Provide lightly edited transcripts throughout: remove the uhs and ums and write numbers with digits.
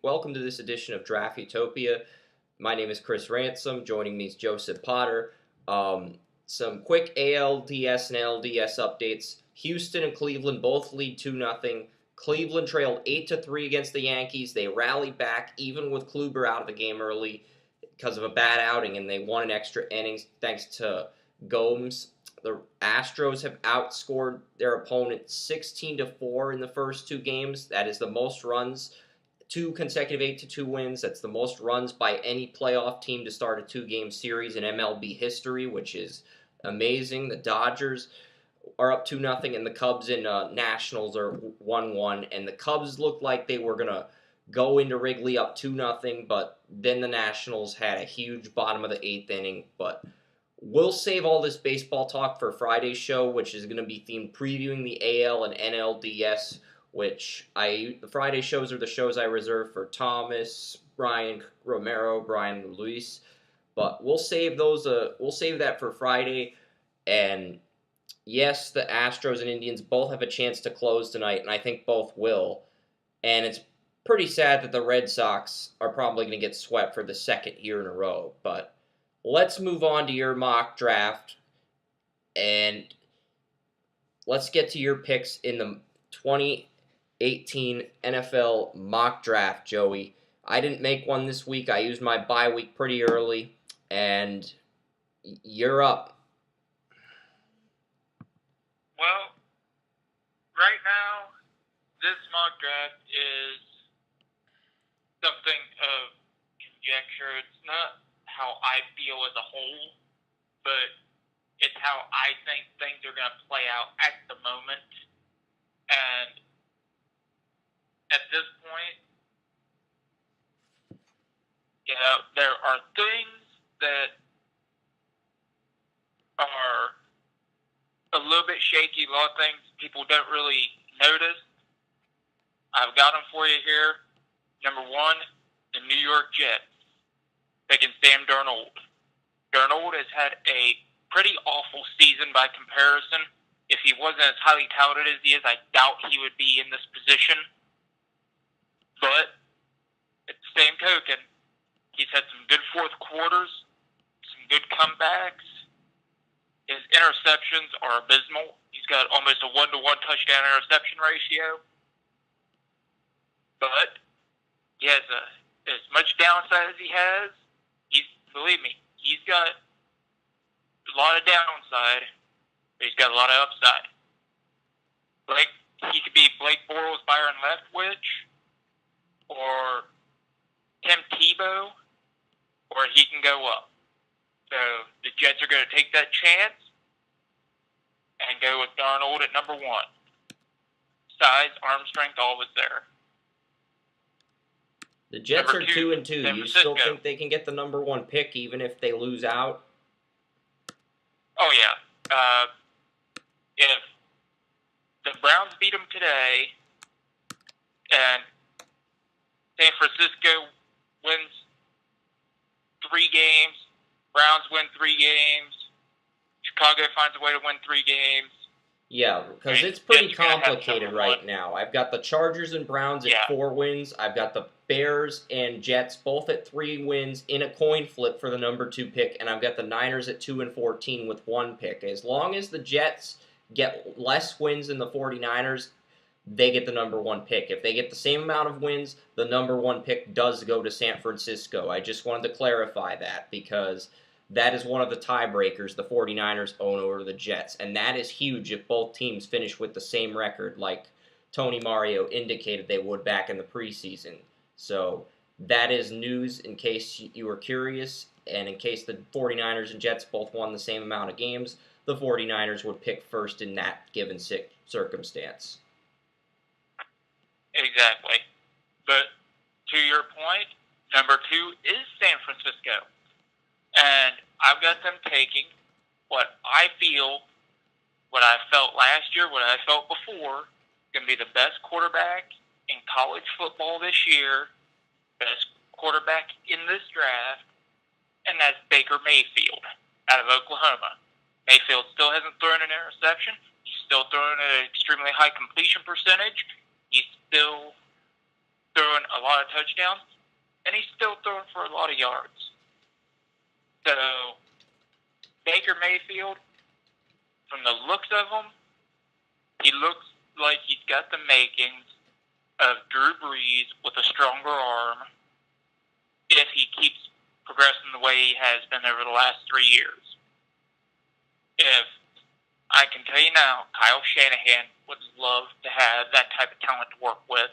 Welcome to this edition of Draft Utopia. My name is Chris Ransom. Joining me is Joseph Potter. Some quick ALDS and LDS updates. Houston and Cleveland both lead 2-0. Cleveland trailed 8-3 against the Yankees. They rallied back even with Kluber out of the game early because of a bad outing, and they won in extra innings thanks to Gomes. The Astros have outscored their opponent 16-4 in the first two games. That is the most runs, two consecutive 8-2 wins. That's the most runs by any playoff team to start a two-game series in MLB history, which is amazing. The Dodgers are up 2-0, and the Cubs and Nationals are 1-1. And the Cubs looked like they were going to go into Wrigley up 2-0, but then the Nationals had a huge bottom of the eighth inning. But we'll save all this baseball talk for Friday's show, which is going to be themed previewing the AL and NLDS, the Friday shows are the shows I reserve for Thomas, Brian Romero, Brian Luis. But we'll save that for Friday. And yes, the Astros and Indians both have a chance to close tonight, and I think both will. And it's pretty sad that the Red Sox are probably going to get swept for the second year in a row. But let's move on to your mock draft, and let's get to your picks in the 2018 NFL mock draft, Joey. I didn't make one this week. I used my bye week pretty early, and you're up. Well, right now, this mock draft is something of conjecture. It's not how I feel as a whole, but it's how I think things are going to play out at the moment. And at this point, there are things that are a little bit shaky, a lot of things people don't really notice. I've got them for you here. Number one, the New York Jets. Picking Sam Darnold. Darnold has had a pretty awful season by comparison. If he wasn't as highly touted as he is, I doubt he would be in this position. But at the same token, he's had some good fourth quarters, some good comebacks. His interceptions are abysmal. He's got almost a 1-to-1 touchdown interception ratio. But he has as much downside as he has. Believe me, he's got a lot of downside, but he's got a lot of upside. He could be Blake Bortles, Byron Leftwich, or Tim Tebow, or he can go up. So the Jets are going to take that chance and go with Darnold at number one. Size, arm strength, all was there. The Jets are 2-2. San You Francisco. still think they can get the number one pick even if they lose out? Oh, yeah. If the Browns beat them today and San Francisco wins 3 games, Browns win 3 games, Chicago finds a way to win 3 games. Yeah, because it's pretty complicated right now. I've got the Chargers and Browns at 4 wins. I've got the Bears and Jets both at 3 wins in a coin flip for the number 2 pick, and I've got the Niners at 2-14 with 1 pick. As long as the Jets get less wins than the 49ers, they get the number 1 pick. If they get the same amount of wins, the number 1 pick does go to San Francisco. I just wanted to clarify that because that is one of the tiebreakers the 49ers own over the Jets, and that is huge if both teams finish with the same record like Tony Mario indicated they would back in the preseason. So that is news in case you were curious, and in case the 49ers and Jets both won the same amount of games, the 49ers would pick first in that given circumstance. Exactly. But to your point, number 2 is San Francisco. And I've got them taking what I feel, what I felt last year, what I felt before, going to be the best quarterback in college football this year, best quarterback in this draft, and that's Baker Mayfield out of Oklahoma. Mayfield still hasn't thrown an interception. He's still throwing at an extremely high completion percentage. He's still throwing a lot of touchdowns, and he's still throwing for a lot of yards. So, Baker Mayfield, from the looks of him, he looks like he's got the makings of Drew Brees with a stronger arm if he keeps progressing the way he has been over the last 3 years. If I can tell you now, Kyle Shanahan would love to have that type of talent to work with.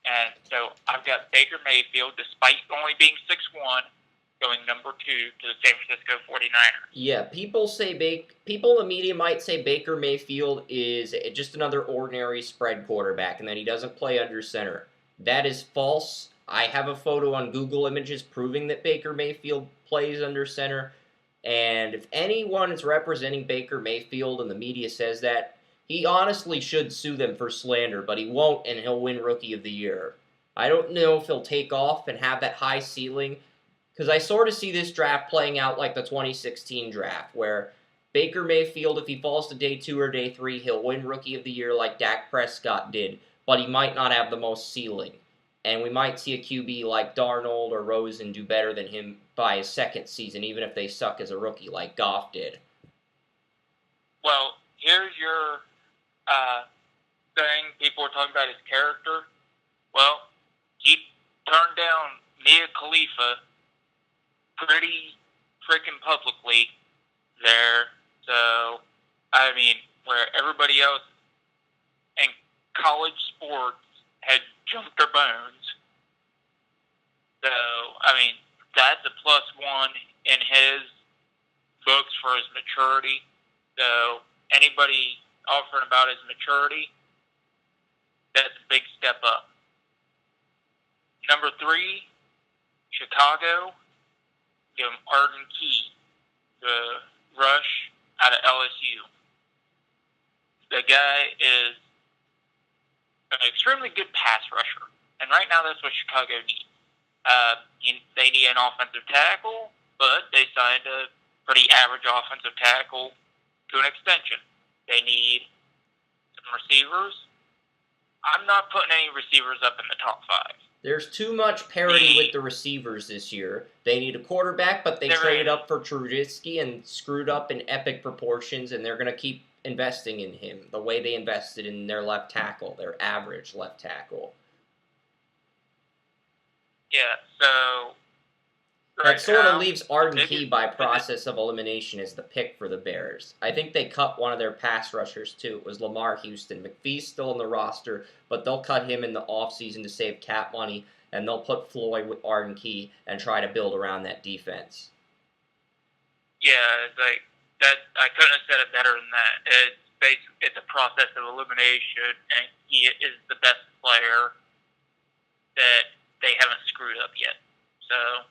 And so I've got Baker Mayfield, despite only being 6'1", going number 2 to the San Francisco 49ers. Yeah, people in the media might say Baker Mayfield is just another ordinary spread quarterback and that he doesn't play under center. That is false. I have a photo on Google Images proving that Baker Mayfield plays under center. And if anyone is representing Baker Mayfield and the media says that, he honestly should sue them for slander, but he won't, and he'll win Rookie of the Year. I don't know if he'll take off and have that high ceiling, because I sort of see this draft playing out like the 2016 draft, where Baker Mayfield, if he falls to day 2 or day 3, he'll win Rookie of the Year like Dak Prescott did, but he might not have the most ceiling. And we might see a QB like Darnold or Rosen do better than him by his second season, even if they suck as a rookie like Goff did. Well, here's your thing. People are talking about his character. Well, he turned down Mia Khalifa pretty freaking publicly there. So, I mean, where everybody else in college sports had jumped their bones. So, I mean, that's a +1 in his books for his maturity. So, anybody offering about his maturity, that's a big step up. Number 3, Chicago, give him Arden Key, the rush out of LSU. The guy is an extremely good pass rusher, and right now that's what Chicago needs. They need an offensive tackle, but they signed a pretty average offensive tackle to an extension. They need some receivers. I'm not putting any receivers up in the top 5. There's too much parity with the receivers this year. They need a quarterback, but they traded up for Trubisky and screwed up in epic proportions, and they're going to keep investing in him the way they invested in their left tackle, their average left tackle. Yeah, so... That sort of leaves Arden Key by process of elimination as the pick for the Bears. I think they cut one of their pass rushers, too. It was Lamar Houston. McPhee's still on the roster, but they'll cut him in the offseason to save cap money, and they'll put Floyd with Arden Key and try to build around that defense. Yeah, it's like that. I couldn't have said it better than that. It's a process of elimination, and he is the best player that they haven't screwed up yet. So...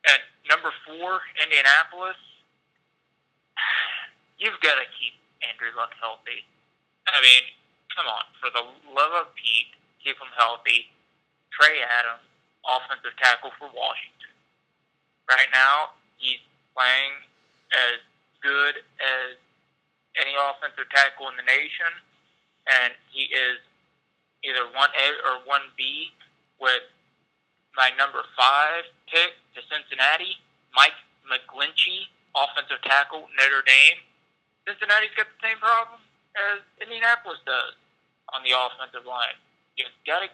And number 4, Indianapolis, you've got to keep Andrew Luck healthy. I mean, come on. For the love of Pete, keep him healthy. Trey Adams, offensive tackle for Washington. Right now, he's playing as good as any offensive tackle in the nation, and he is either 1A or 1B with my number 5 pick to Cincinnati, Mike McGlinchey, offensive tackle, Notre Dame. Cincinnati's got the same problem as Indianapolis does on the offensive line. You've got to,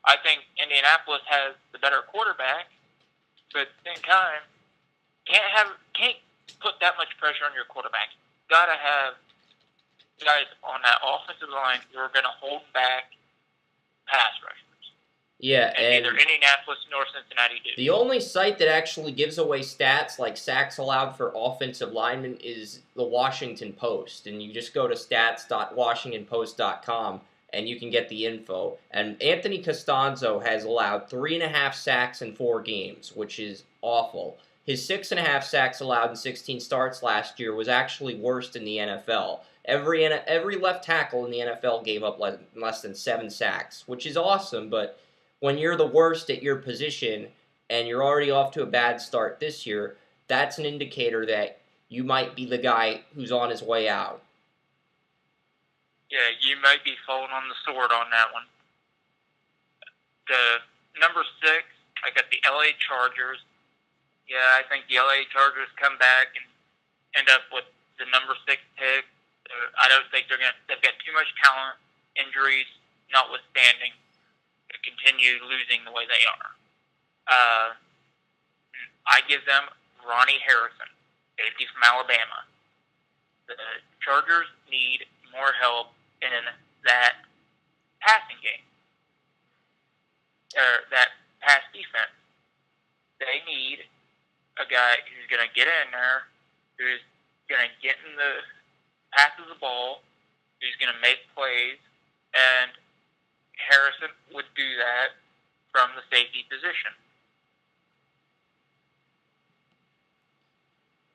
I think Indianapolis has the better quarterback, but at the same time, can't put that much pressure on your quarterback. You've got to have guys on that offensive line who are going to hold back pass rushers. Yeah, and neither Indianapolis nor Cincinnati do. The only site that actually gives away stats like sacks allowed for offensive linemen is the Washington Post. And you just go to stats.washingtonpost.com and you can get the info. And Anthony Costanzo has allowed 3.5 sacks in 4 games, which is awful. His 6.5 sacks allowed in 16 starts last year was actually worst in the NFL. Every left tackle in the NFL gave up less than 7 sacks, which is awesome, but when you're the worst at your position and you're already off to a bad start this year, that's an indicator that you might be the guy who's on his way out. Yeah, you might be falling on the sword on that one. The number 6, I got the LA Chargers. Yeah, I think the LA Chargers come back and end up with the number 6 pick. I don't think they've got too much talent, injuries notwithstanding, to continue losing the way they are. I give them Ronnie Harrison, safety from Alabama. The Chargers need more help in that passing game, or that pass defense. They need a guy who's going to get in there, who's going to get in the passes the ball, who's going to make plays, and Harrison would do that from the safety position.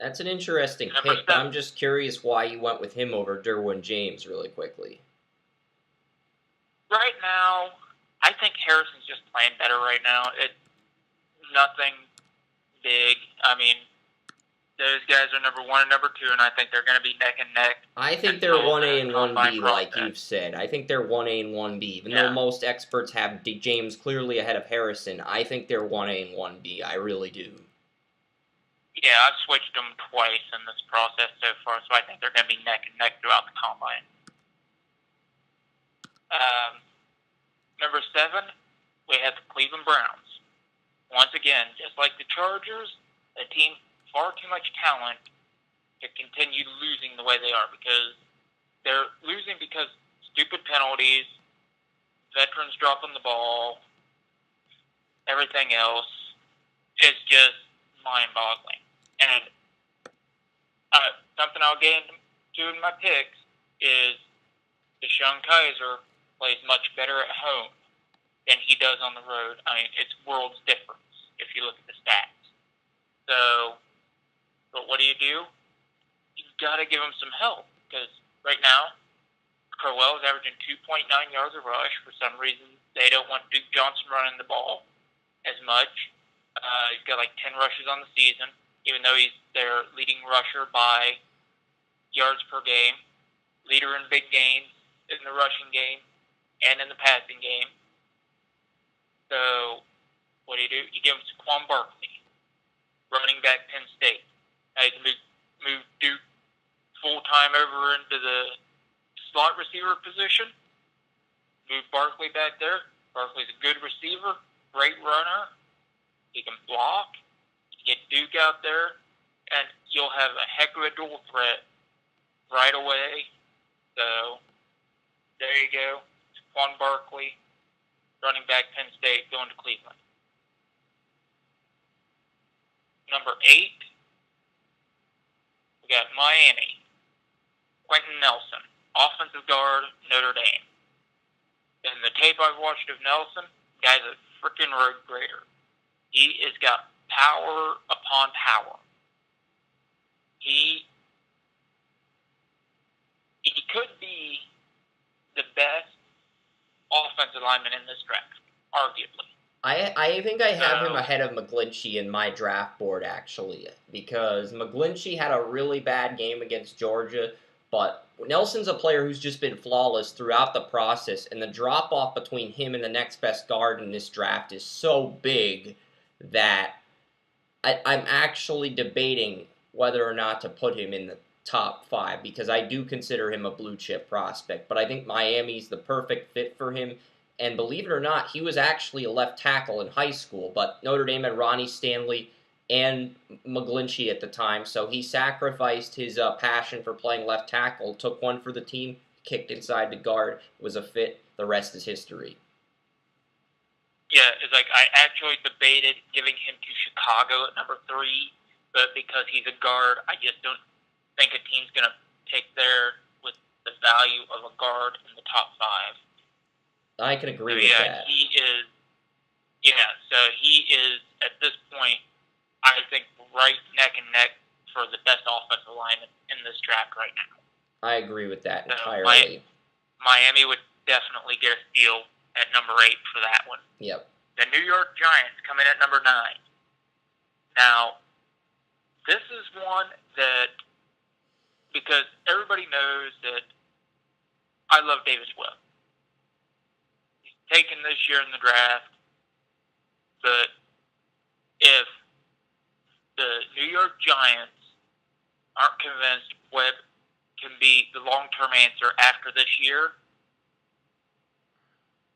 That's an interesting pick, but I'm just curious why you went with him over Derwin James really quickly. Right now, I think Harrison's just playing better right now. It's nothing big. I mean, those guys are number 1 and number 2, and I think they're going to be neck and neck. I think they're 1A and 1B, like you've said. I think they're 1A and 1B. Even though most experts have James clearly ahead of Harrison, I think they're 1A and 1B. I really do. Yeah, I've switched them twice in this process so far, so I think they're going to be neck and neck throughout the combine. Number 7, we have the Cleveland Browns. Once again, just like the Chargers, a team far too much talent to continue losing the way they are, because they're losing because stupid penalties, veterans dropping the ball, everything else is just mind-boggling. And something I'll get into in my picks is Deshaun Kaiser plays much better at home than he does on the road. I mean, it's worlds difference if you look at the stats. So, but what do? You've got to give him some help, because right now, Crowell is averaging 2.9 yards a rush. For some reason, they don't want Duke Johnson running the ball as much. He's got like 10 rushes on the season, even though he's their leading rusher by yards per game, leader in big games in the rushing game and in the passing game. So, what do? You give him Saquon Barkley, running back Penn State. Now you can move Duke full-time over into the slot receiver position. Move Barkley back there. Barkley's a good receiver, great runner. He can block. Get Duke out there, and you'll have a heck of a dual threat right away. So, there you go. Saquon Barkley, running back Penn State, going to Cleveland. Number 8, we got Miami. Quentin Nelson, offensive guard, Notre Dame. In the tape I've watched of Nelson, guy's a freaking road grader. He has got power upon power. He could be the best offensive lineman in this draft, arguably. I think I have him ahead of McGlinchey in my draft board, actually, because McGlinchey had a really bad game against Georgia, but Nelson's a player who's just been flawless throughout the process, and the drop-off between him and the next best guard in this draft is so big that I'm actually debating whether or not to put him in the top 5, because I do consider him a blue-chip prospect, but I think Miami's the perfect fit for him. And believe it or not, he was actually a left tackle in high school, but Notre Dame had Ronnie Stanley and McGlinchey at the time, so he sacrificed his passion for playing left tackle, took one for the team, kicked inside the guard, was a fit. The rest is history. Yeah, it's like I actually debated giving him to Chicago at number 3, but because he's a guard, I just don't think a team's going to take there with the value of a guard in the top 5. I can agree with that. He is, at this point, I think, right neck and neck for the best offensive lineman in this draft right now. I agree with that entirely. Miami would definitely get a steal at number 8 for that one. Yep. The New York Giants come in at number 9. Now, this is one that, because everybody knows that I love Davis Webb. He's taken this year in the draft. York Giants aren't convinced Webb can be the long-term answer after this year,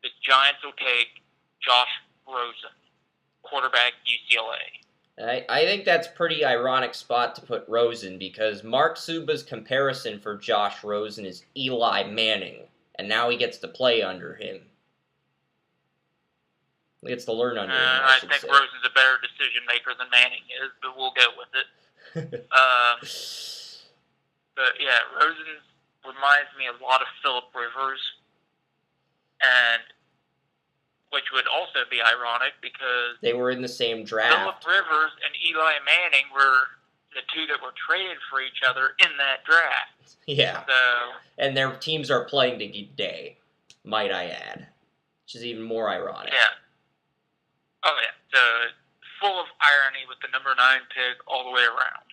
the Giants will take Josh Rosen, quarterback, UCLA. I think that's a pretty ironic spot to put Rosen, because Mark Suba's comparison for Josh Rosen is Eli Manning, and now he gets to play under him. He gets to learn under him, I think Rosen's a better decision maker than Manning is, but we'll go with it. But yeah, Rosen reminds me a lot of Phillip Rivers, and which would also be ironic because they were in the same draft. Phillip Rivers and Eli Manning were the two that were traded for each other in that draft. Yeah. So, and their teams are playing today, might I add, which is even more ironic. Yeah. Oh yeah. So full of irony with the number 9 pick all the way around.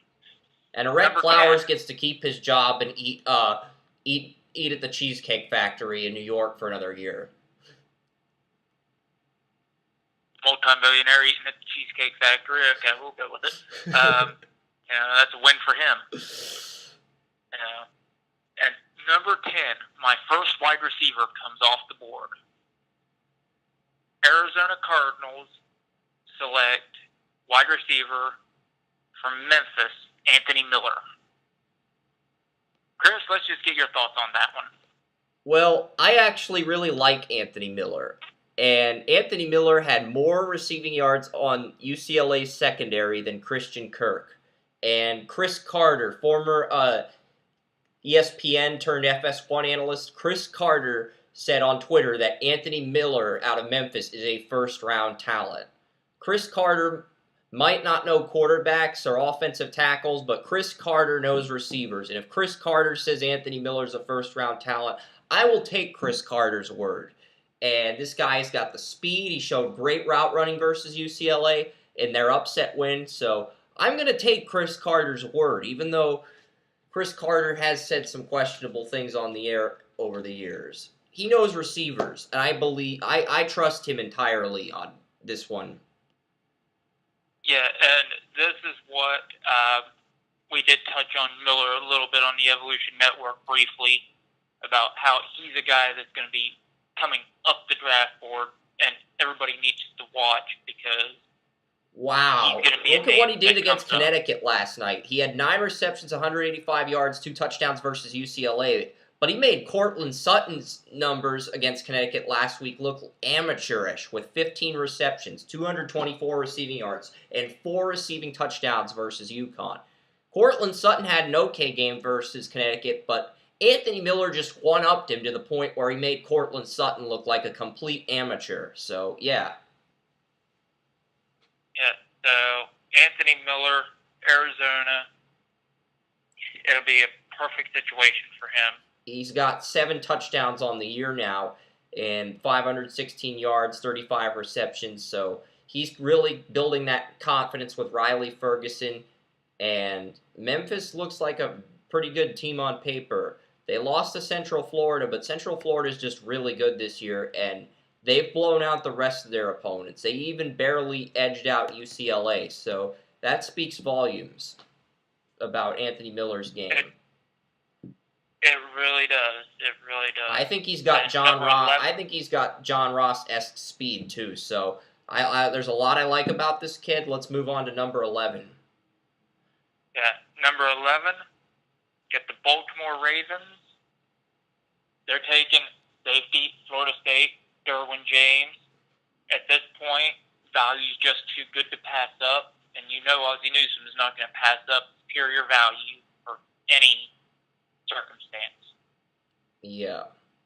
And Rhett Flowers gets to keep his job and eat at the Cheesecake Factory in New York for another year. Multi-millionaire eating at the Cheesecake Factory. Okay, we'll go with it. That's a win for him. And number 10, my first wide receiver comes off the board. Arizona Cardinals select wide receiver from Memphis, Anthony Miller. Chris, let's just get your thoughts on that one. Well, I actually really like Anthony Miller. And Anthony Miller had more receiving yards on UCLA's secondary than Christian Kirk. And Chris Carter, former ESPN turned FS1 analyst, Chris Carter said on Twitter that Anthony Miller out of Memphis is a first-round talent. Chris Carter might not know quarterbacks or offensive tackles, but Chris Carter knows receivers. And if Chris Carter says Anthony Miller's a first-round talent, I will take Chris Carter's word. And this guy's got the speed. He showed great route running versus UCLA in their upset win. So I'm going to take Chris Carter's word, even though Chris Carter has said some questionable things on the air over the years. He knows receivers, and I trust him entirely on this one. Yeah, and this is what we did touch on Miller a little bit on the Evolution Network briefly, about how he's a guy that's going to be coming up the draft board, and everybody needs to watch because wow. He's going to be Look at what he did against Connecticut last night. He had 9 receptions, 185 yards, 2 touchdowns versus UCLA. But he made Cortland Sutton's numbers against Connecticut last week look amateurish with 15 receptions, 224 receiving yards, and 4 receiving touchdowns versus UConn. Cortland Sutton had an okay game versus Connecticut, but Anthony Miller just one-upped him to the point where he made Cortland Sutton look like a complete amateur. So, yeah. Yeah, so Anthony Miller, Arizona, it'll be a perfect situation for him. He's got 7 touchdowns on the year now and 516 yards, 35 receptions. So he's really building that confidence with Riley Ferguson. And Memphis looks like a pretty good team on paper. They lost to Central Florida, but Central Florida is just really good this year, and they've blown out the rest of their opponents. They even barely edged out UCLA. So that speaks volumes about Anthony Miller's game. It really does. It really does. I think he's got John Ross. I think he's got John Ross-esque speed too. So there's a lot I like about this kid. Let's move on to number 11. Yeah, number 11. Get the Baltimore Ravens. They're taking safety, Florida State, Derwin James. At this point, value's just too good to pass up, and you know Ozzie Newsome is not going to pass up superior value for any circumstance. Yeah.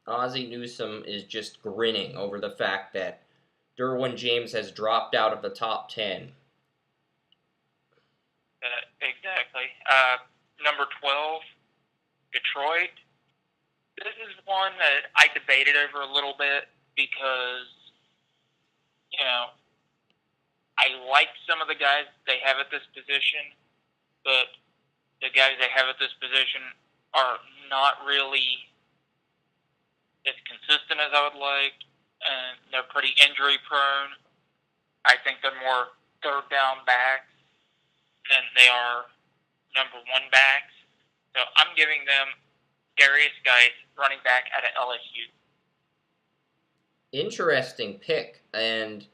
Ozzie Newsome is just grinning over the fact that Derwin James has dropped out of the top 10. Exactly. Number 12, Detroit. This is one that I debated over a little bit because, I like some of the guys they have at this position, but the guys they have at this position are not really as consistent as I would like, and they're pretty injury prone. I think they're more third down backs than they are number one backs. So I'm giving them Darius Geis, running back out of LSU. Interesting pick, and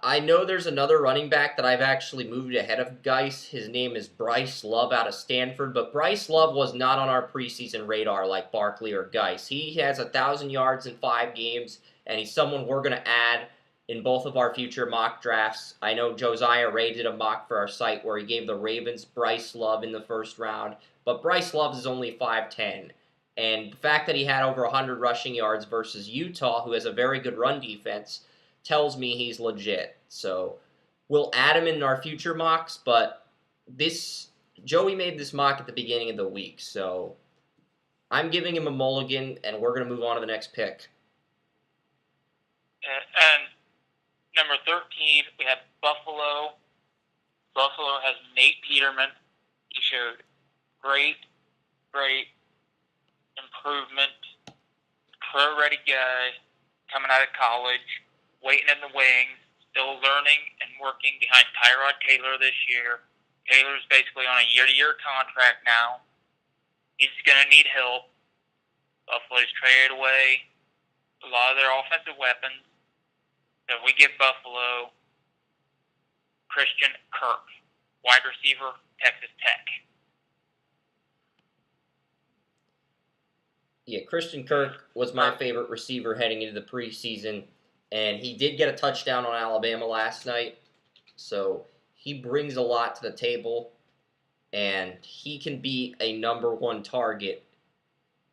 I know there's another running back that I've actually moved ahead of Geis. His name is Bryce Love out of Stanford, but Bryce Love was not on our preseason radar like Barkley or Geis. He has 1,000 yards in 5 games, and he's someone we're going to add in both of our future mock drafts. I know Josiah Ray did a mock for our site where he gave the Ravens Bryce Love in the first round, but Bryce Love is only 5'10", and the fact that he had over 100 rushing yards versus Utah, who has a very good run defense, tells me he's legit. So we'll add him in our future mocks, but Joey made this mock at the beginning of the week, so I'm giving him a mulligan, and we're going to move on to the next pick. And number 13, we have Buffalo. Buffalo has Nate Peterman. He showed great improvement. Pro-ready guy coming out of college, waiting in the wings, still learning and working behind Tyrod Taylor this year. Taylor's basically on a year-to-year contract now. He's going to need help. Buffalo's traded away a lot of their offensive weapons. So we give Buffalo Christian Kirk, wide receiver, Texas Tech. Yeah, Christian Kirk was my favorite receiver heading into the preseason, and he did get a touchdown on Alabama last night, so he brings a lot to the table, and he can be a number 1 target.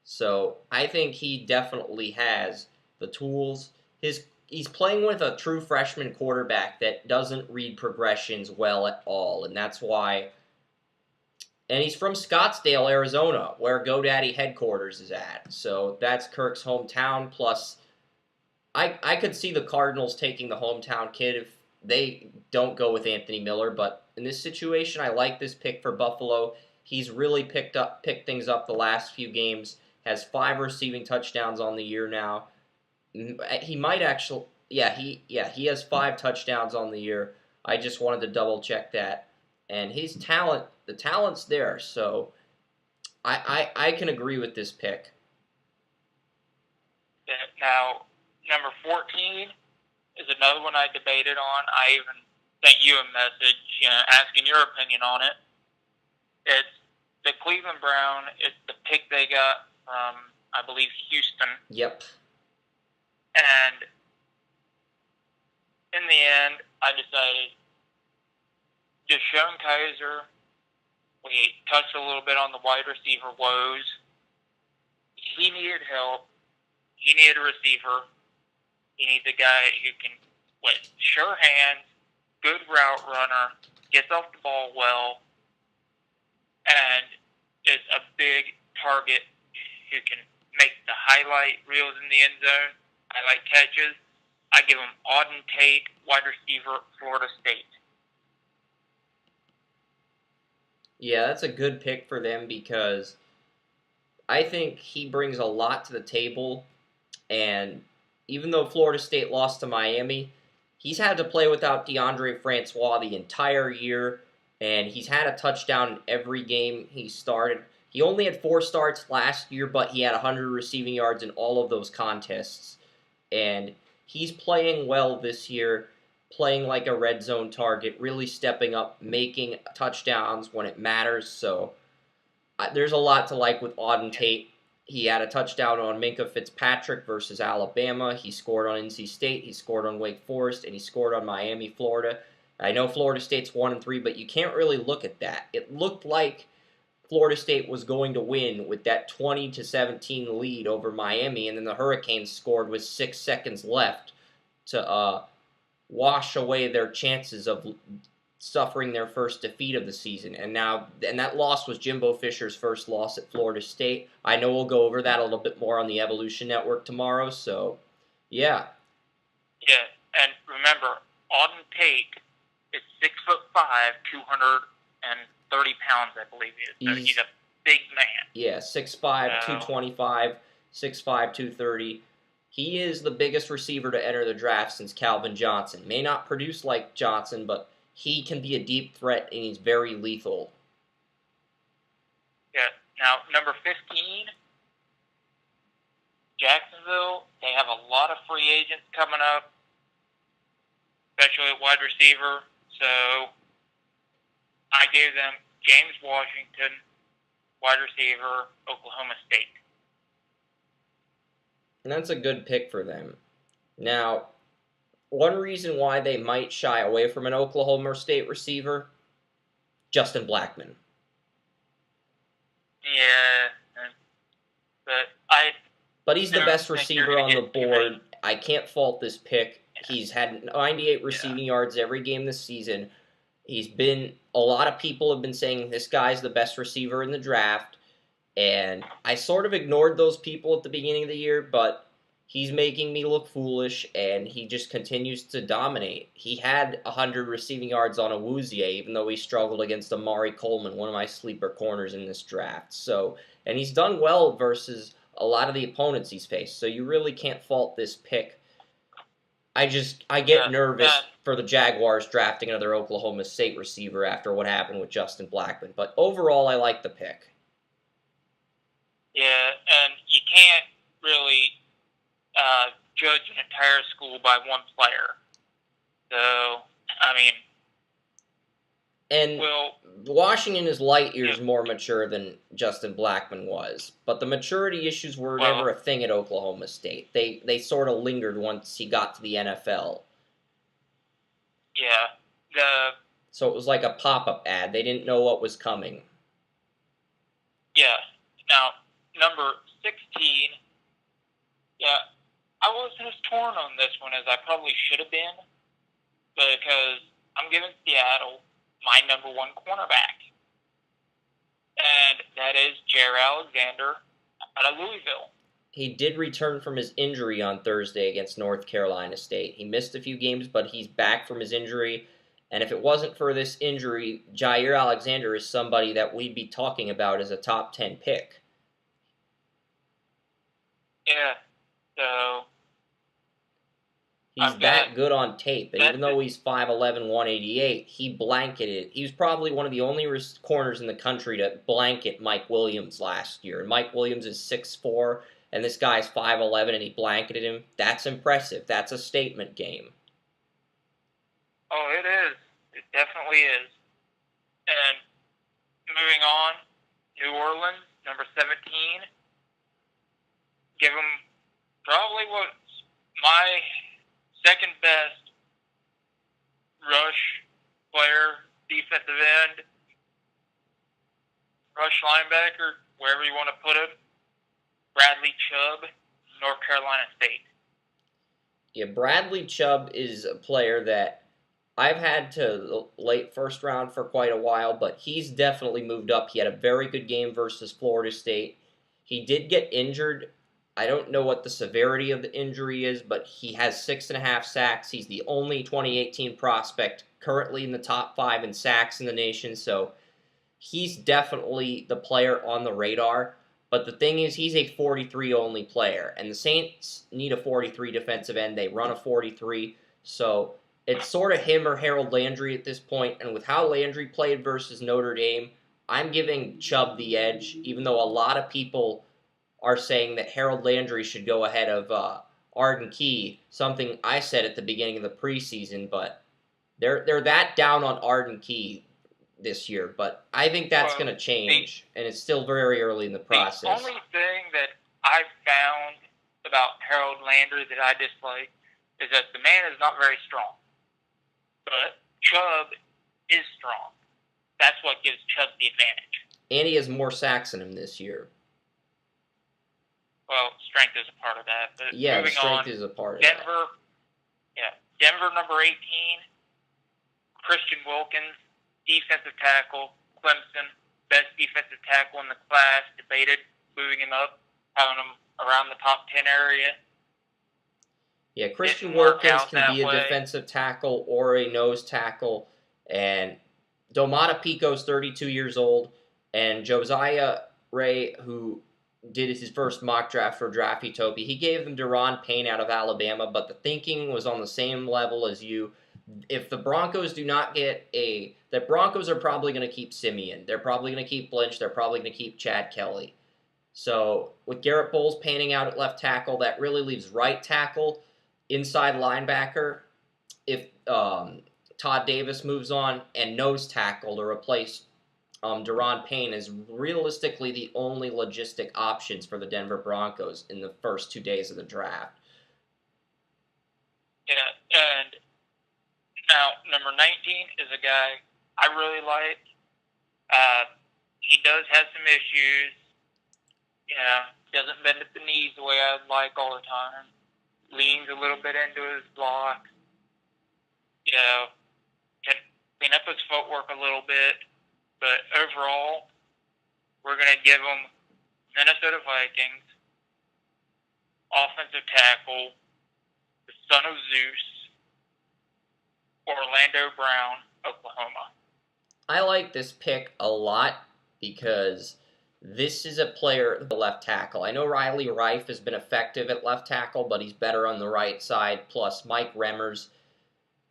So I think he definitely has the tools. He's playing with a true freshman quarterback that doesn't read progressions well at all, and that's why. And he's from Scottsdale, Arizona, where GoDaddy headquarters is at. So that's Kirk's hometown. Plus, I could see the Cardinals taking the hometown kid if they don't go with Anthony Miller. But in this situation, I like this pick for Buffalo. He's really picked things up the last few games. Has 5 receiving touchdowns on the year now. He might actually, he has 5 touchdowns on the year. I just wanted to double check that. And his talent, the talent's there, so I can agree with this pick. Now, number 14 is another one I debated on. I even sent you a message, asking your opinion on it. It's the Cleveland Brown. It's the pick they got from, I believe, Houston. Yep. And in the end, I decided Deshaun Kaiser, we touched a little bit on the wide receiver woes. He needed help. He needed a receiver. He needs a guy who can, with sure hands, good route runner, gets off the ball well, and is a big target who can make the highlight reels in the end zone, highlight catches. I give him Auden Tate, wide receiver, Florida State. Yeah, that's a good pick for them because I think he brings a lot to the table. And even though Florida State lost to Miami, he's had to play without DeAndre Francois the entire year, and he's had a touchdown in every game he started. He only had 4 starts last year, but he had 100 receiving yards in all of those contests. And he's playing well this year, playing like a red zone target, really stepping up, making touchdowns when it matters. So there's a lot to like with Auden Tate. He had a touchdown on Minkah Fitzpatrick versus Alabama. He scored on NC State. He scored on Wake Forest, and he scored on Miami, Florida. I know Florida State's 1-3, but you can't really look at that. It looked like Florida State was going to win with that 20-17 lead over Miami, and then the Hurricanes scored with 6 seconds left to wash away their chances of suffering their first defeat of the season. And that loss was Jimbo Fisher's first loss at Florida State. I know we'll go over that a little bit more on the Evolution Network tomorrow, so yeah. Yeah, and remember, Auden Tate is 6'5", 230 pounds, I believe he is. So he's a big man. Yeah, 6'5", 225, 6'5", 230. He is the biggest receiver to enter the draft since Calvin Johnson. May not produce like Johnson, but he can be a deep threat, and he's very lethal. Yeah. Now, number 15, Jacksonville. They have a lot of free agents coming up, especially at wide receiver. So I gave them James Washington, wide receiver, Oklahoma State. And that's a good pick for them. Now, one reason why they might shy away from an Oklahoma State receiver, Justin Blackmon. Yeah, but he's the best receiver on the board. I can't fault this pick. He's had 98 receiving yards every game this season. A lot of people have been saying this guy's the best receiver in the draft, and I sort of ignored those people at the beginning of the year, but he's making me look foolish, and he just continues to dominate. He had 100 receiving yards on Awuzie, even though he struggled against Amari Coleman, one of my sleeper corners in this draft. And he's done well versus a lot of the opponents he's faced, so you really can't fault this pick. I get nervous for the Jaguars drafting another Oklahoma State receiver after what happened with Justin Blackmon, but overall I like the pick. Yeah, and you can't really judge an entire school by one player. So, I mean... And Washington is light years more mature than Justin Blackmon was, but the maturity issues were never a thing at Oklahoma State. They sort of lingered once he got to the NFL. Yeah. So it was like a pop-up ad. They didn't know what was coming. Yeah. Now, number 16, yeah, I wasn't as torn on this one as I probably should have been, because I'm giving Seattle my number one cornerback. And that is Jair Alexander out of Louisville. He did return from his injury on Thursday against North Carolina State. He missed a few games, but he's back from his injury. And if it wasn't for this injury, Jair Alexander is somebody that we'd be talking about as a top 10 pick. Yeah, so... He's that good on tape, and even though he's 5'11", 188, he blanketed. He was probably one of the only corners in the country to blanket Mike Williams last year. And Mike Williams is 6'4", and this guy's 5'11", and he blanketed him. That's impressive. That's a statement game. Oh, it is. It definitely is. And moving on, New Orleans, number 17. Give him probably what's my second best rush player, defensive end, rush linebacker, wherever you want to put him, Bradley Chubb, North Carolina State. Yeah, Bradley Chubb is a player that I've had to late first round for quite a while, but he's definitely moved up. He had a very good game versus Florida State. He did get injured. I don't know what the severity of the injury is, but he has 6.5 sacks. He's the only 2018 prospect currently in the top 5 in sacks in the nation, so he's definitely the player on the radar. But the thing is, he's a 43 only player, and the Saints need a 43 defensive end. They run a 43, so it's sort of him or Harold Landry at this point. And with how Landry played versus Notre Dame, I'm giving Chubb the edge, even though a lot of people are saying that Harold Landry should go ahead of Arden Key, something I said at the beginning of the preseason, but they're that down on Arden Key this year. But I think that's going to change, and it's still very early in the process. The only thing that I've found about Harold Landry that I dislike is that the man is not very strong. But Chubb is strong. That's what gives Chubb the advantage. And he has more sacks than him this year. Well, strength is a part of that. But yeah, moving strength on, is a part of Denver, that. Denver number 18, Christian Wilkins, defensive tackle, Clemson, best defensive tackle in the class, debated moving him up, having him around the top 10 area. Yeah, Christian Wilkins can be a defensive tackle or a nose tackle, and Domata Pico's 32 years old, and Josiah Ray, who did his first mock draft for Draftopia, he gave them Deron Payne out of Alabama, but the thinking was on the same level as you. if the Broncos do not get the Broncos are probably going to keep Simeon. They're probably going to keep Lynch. They're probably going to keep Chad Kelly. So with Garrett Bowles panning out at left tackle, that really leaves right tackle, inside linebacker, if Todd Davis moves on, and nose tackle to replace Daron Payne is realistically the only logistic options for the Denver Broncos in the first 2 days of the draft. Yeah, and now number 19 is a guy I really like. He does have some issues. Doesn't bend at the knees the way I'd like all the time. Leans a little bit into his block. Can clean up his footwork a little bit. But overall, we're going to give him Minnesota Vikings, offensive tackle, the son of Zeus, Orlando Brown, Oklahoma. I like this pick a lot because this is a player, the left tackle. I know Riley Reif has been effective at left tackle, but he's better on the right side. Plus, Mike Remmers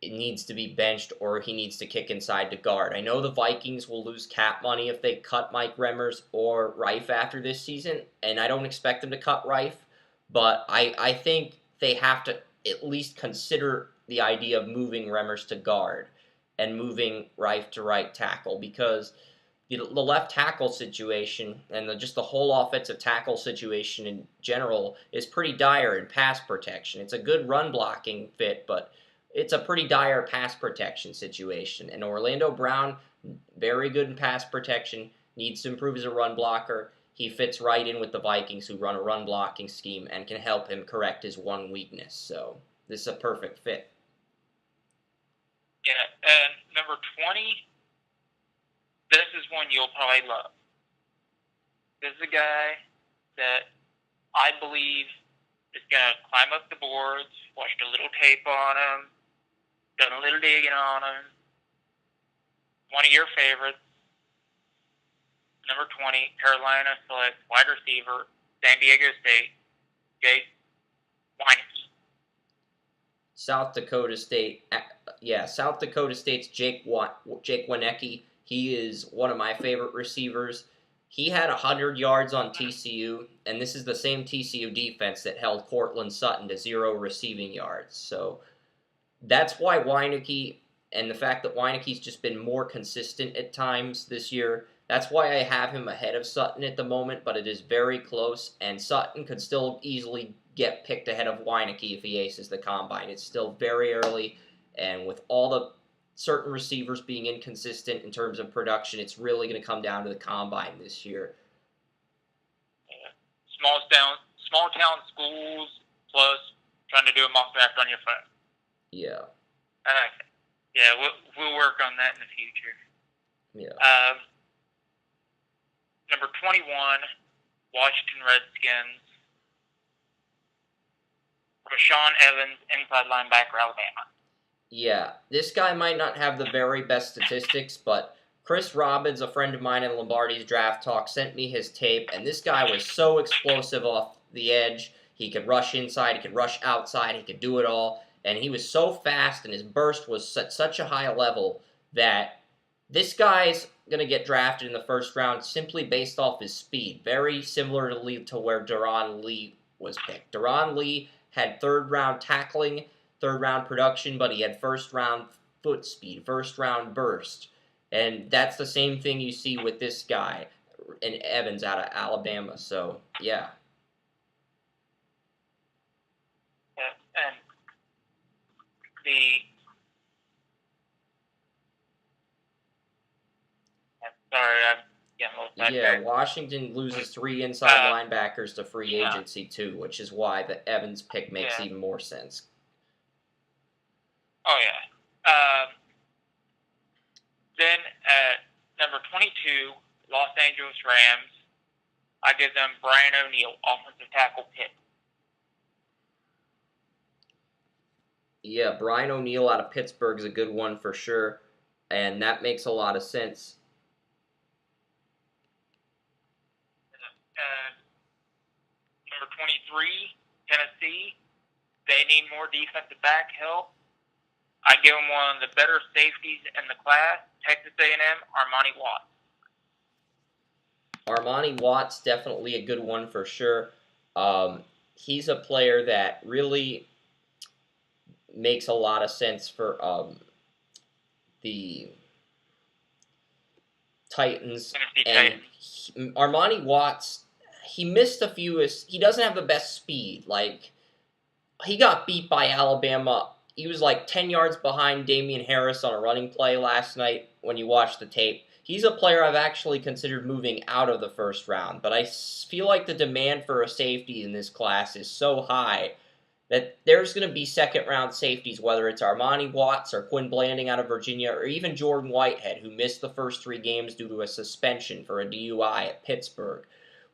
needs to be benched or he needs to kick inside to guard. I know the Vikings will lose cap money if they cut Mike Remmers or Reif after this season, and I don't expect them to cut Reif, but I think they have to at least consider the idea of moving Remmers to guard and moving Reif to right tackle, because the left tackle situation and just the whole offensive tackle situation in general is pretty dire in pass protection. It's a good run blocking fit, but it's a pretty dire pass protection situation. And Orlando Brown, very good in pass protection, needs to improve as a run blocker. He fits right in with the Vikings, who run a run blocking scheme and can help him correct his one weakness. So this is a perfect fit. Yeah, and number 20, this is one you'll probably love. This is a guy that I believe is going to climb up the boards, watched a little tape on him, done a little digging on him. One of your favorites, number 20, Carolina select wide receiver, San Diego State, Jake Weineke. South Dakota State's Jake Weineke. He is one of my favorite receivers. He had 100 yards on TCU, and this is the same TCU defense that held Cortland Sutton to 0 receiving yards. So that's why Weineke, and the fact that Weineke's just been more consistent at times this year, that's why I have him ahead of Sutton at the moment, but it is very close, and Sutton could still easily get picked ahead of Weineke if he aces the combine. It's still very early, and with all the certain receivers being inconsistent in terms of production, it's really going to come down to the combine this year. Yeah. Small town schools, plus trying to do a mock draft on your phone. Yeah. Okay. Yeah, we'll work on that in the future. Yeah. Number 21, Washington Redskins, Rashaan Evans, inside linebacker, Alabama. Yeah, this guy might not have the very best statistics, but Chris Robbins, a friend of mine in Lombardi's Draft Talk, sent me his tape, and this guy was so explosive off the edge. He could rush inside, he could rush outside, he could do it all, and he was so fast, and his burst was at such a high level that this guy's going to get drafted in the first round simply based off his speed, very similar to where Daron Lee was picked. Daron Lee had third-round tackling, third-round production, but he had first-round foot speed, first-round burst. And that's the same thing you see with this guy, and Evans out of Alabama. So, yeah. And Washington loses 3 inside linebackers to free agency, too, which is why the Evans pick makes even more sense. Oh, yeah. Then at number 22, Los Angeles Rams, I give them Brian O'Neill, offensive tackle, Pitt. Yeah, Brian O'Neill out of Pittsburgh is a good one for sure, and that makes a lot of sense. Number 23, Tennessee, they need more defensive back help. I give him one of the better safeties in the class, Texas A&M, Armani Watts. Armani Watts, definitely a good one for sure. He's a player that really makes a lot of sense for the Titans. And Armani Watts, he missed a few. He doesn't have the best speed. Like, he got beat by Alabama. He was like 10 yards behind Damian Harris on a running play last night when you watch the tape. He's a player I've actually considered moving out of the first round, but I feel like the demand for a safety in this class is so high that there's going to be second-round safeties, whether it's Armani Watts or Quinn Blanding out of Virginia, or even Jordan Whitehead, who missed the first 3 games due to a suspension for a DUI at Pittsburgh,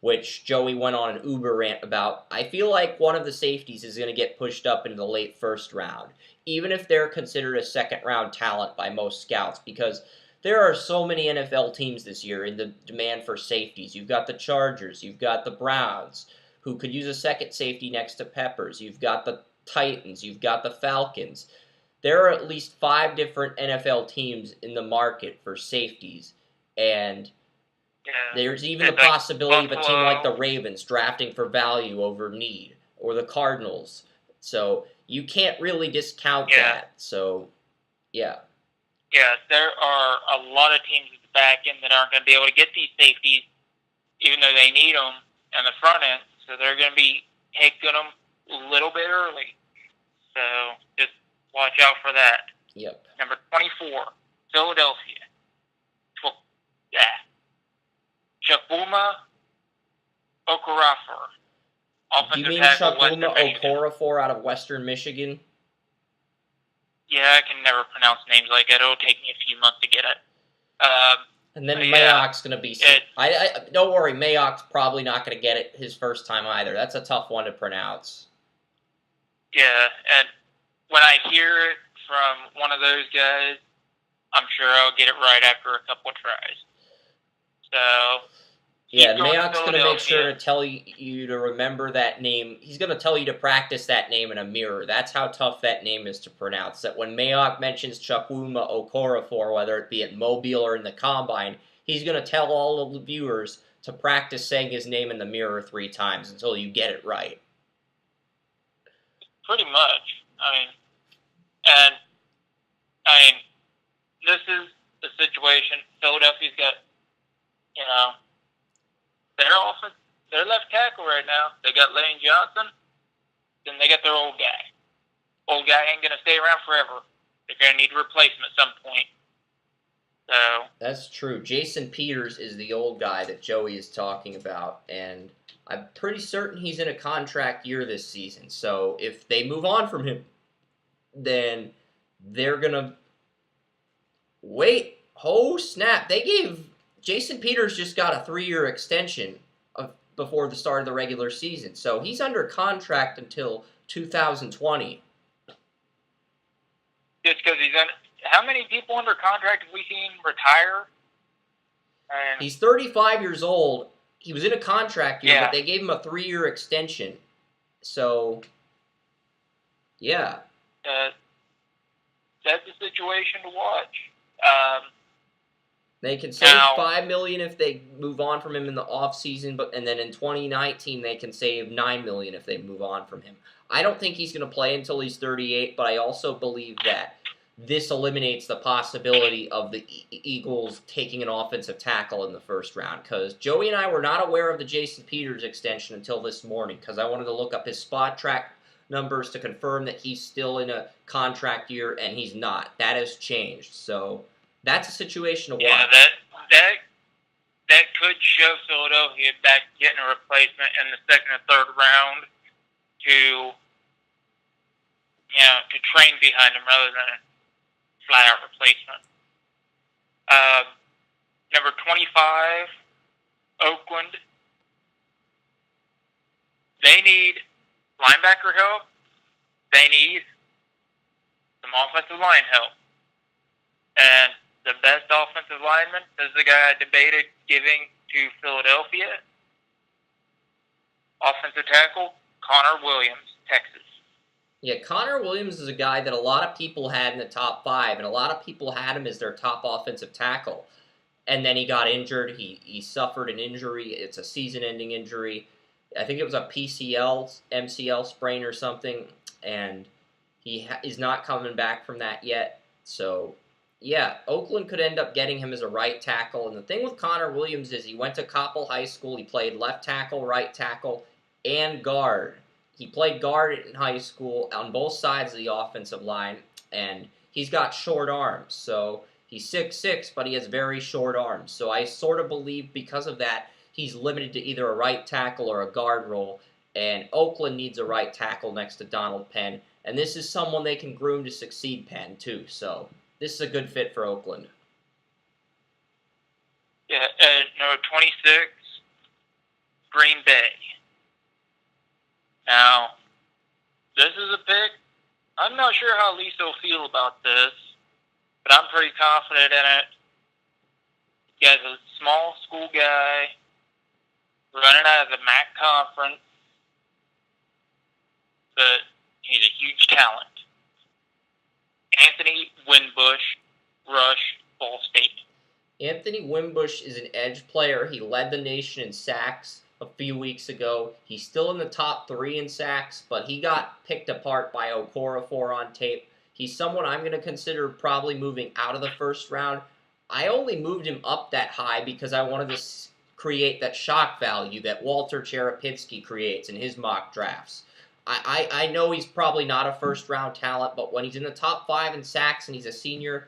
which Joey went on an Uber rant about. I feel like one of the safeties is going to get pushed up into the late first round, even if they're considered a second-round talent by most scouts, because there are so many NFL teams this year in the demand for safeties. You've got the Chargers, you've got the Browns, who could use a second safety next to Peppers. You've got the Titans, you've got the Falcons. There are at least 5 different NFL teams in the market for safeties, and there's even the possibility of a team like the Ravens drafting for value over need, or the Cardinals. So you can't really discount that. So, yeah. Yeah, there are a lot of teams at the back end that aren't going to be able to get these safeties, even though they need them on the front end. So they're going to be taking them a little bit early. So just watch out for that. Yep. Number 24, Philadelphia. Chukwuma Okorafor. Do you mean Chukwuma Okorafor out of Western Michigan? Yeah, I can never pronounce names like that. It'll take me a few months to get it. And then Mayock's going to be... don't worry, Mayock's probably not going to get it his first time either. That's a tough one to pronounce. Yeah, and when I hear it from one of those guys, I'm sure I'll get it right after a couple of tries. So... Yeah, Mayock's going to make sure to tell you to remember that name. He's going to tell you to practice that name in a mirror. That's how tough that name is to pronounce. That when Mayock mentions Chukwuma Okorafor, whether it be at Mobile or in the Combine, he's going to tell all of the viewers to practice saying his name in the mirror 3 times until you get it right. Pretty much. This is the situation. Philadelphia's got, their left tackle right now. They got Lane Johnson, then they got their old guy. Old guy ain't going to stay around forever. They're going to need a replacement at some point. So that's true. Jason Peters is the old guy that Joey is talking about, and I'm pretty certain he's in a contract year this season. So if they move on from him, then they're going to wait. Oh, snap. Jason Peters just got a 3-year extension before the start of the regular season. So he's under contract until 2020. Just because he's under... How many people under contract have we seen retire? He's 35 years old. He was in a contract year, but they gave him a 3-year extension. So, yeah. That's a situation to watch. They can save $5 million if they move on from him in the offseason, and then in 2019 they can save $9 million if they move on from him. I don't think he's going to play until he's 38, but I also believe that this eliminates the possibility of the Eagles taking an offensive tackle in the first round, because Joey and I were not aware of the Jason Peters extension until this morning, because I wanted to look up his spot track numbers to confirm that he's still in a contract year, and he's not. That has changed, so that's a situation to watch. Yeah, that could show Philadelphia back getting a replacement in the second or third round to train behind him rather than a flat-out replacement. Number 25, Oakland. They need linebacker help. They need some offensive line help. And the best offensive lineman is the guy I debated giving to Philadelphia. Offensive tackle, Connor Williams, Texas. Yeah, Connor Williams is a guy that a lot of people had in the top 5, and a lot of people had him as their top offensive tackle. And then he got injured. He suffered an injury. It's a season-ending injury. I think it was a PCL, MCL sprain or something, and he is not coming back from that yet. So, yeah, Oakland could end up getting him as a right tackle. And the thing with Connor Williams is he went to Coppell High School. He played left tackle, right tackle, and guard. He played guard in high school on both sides of the offensive line, and he's got short arms. So he's 6'6", but he has very short arms. So I sort of believe because of that, he's limited to either a right tackle or a guard role. And Oakland needs a right tackle next to Donald Penn. And this is someone they can groom to succeed Penn, too. So this is a good fit for Oakland. Yeah, number 26, Green Bay. Now, this is a pick. I'm not sure how Lisa will feel about this, but I'm pretty confident in it. He has a small school guy running out of the MAC conference, but he's a huge talent. Anthony Winbush, Rush, Ball State. Anthony Winbush is an edge player. He led the nation in sacks a few weeks ago. He's still in the top 3 in sacks, but he got picked apart by Okorafor on tape. He's someone I'm going to consider probably moving out of the first round. I only moved him up that high because I wanted to create that shock value that Walter Cherepitsky creates in his mock drafts. I know he's probably not a first-round talent, but when he's in the top 5 in sacks and he's a senior,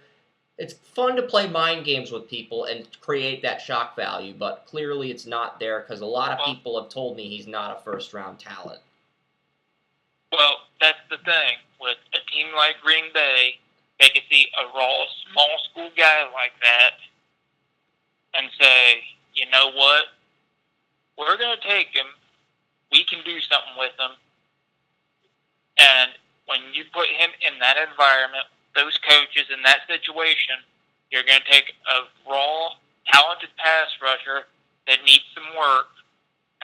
it's fun to play mind games with people and create that shock value, but clearly it's not there because a lot of people have told me he's not a first-round talent. Well, that's the thing. With a team like Green Bay, they can see a raw, small school guy like that and say, you know what? We're going to take him. We can do something with him. And when you put him in that environment, those coaches in that situation, you're going to take a raw, talented pass rusher that needs some work,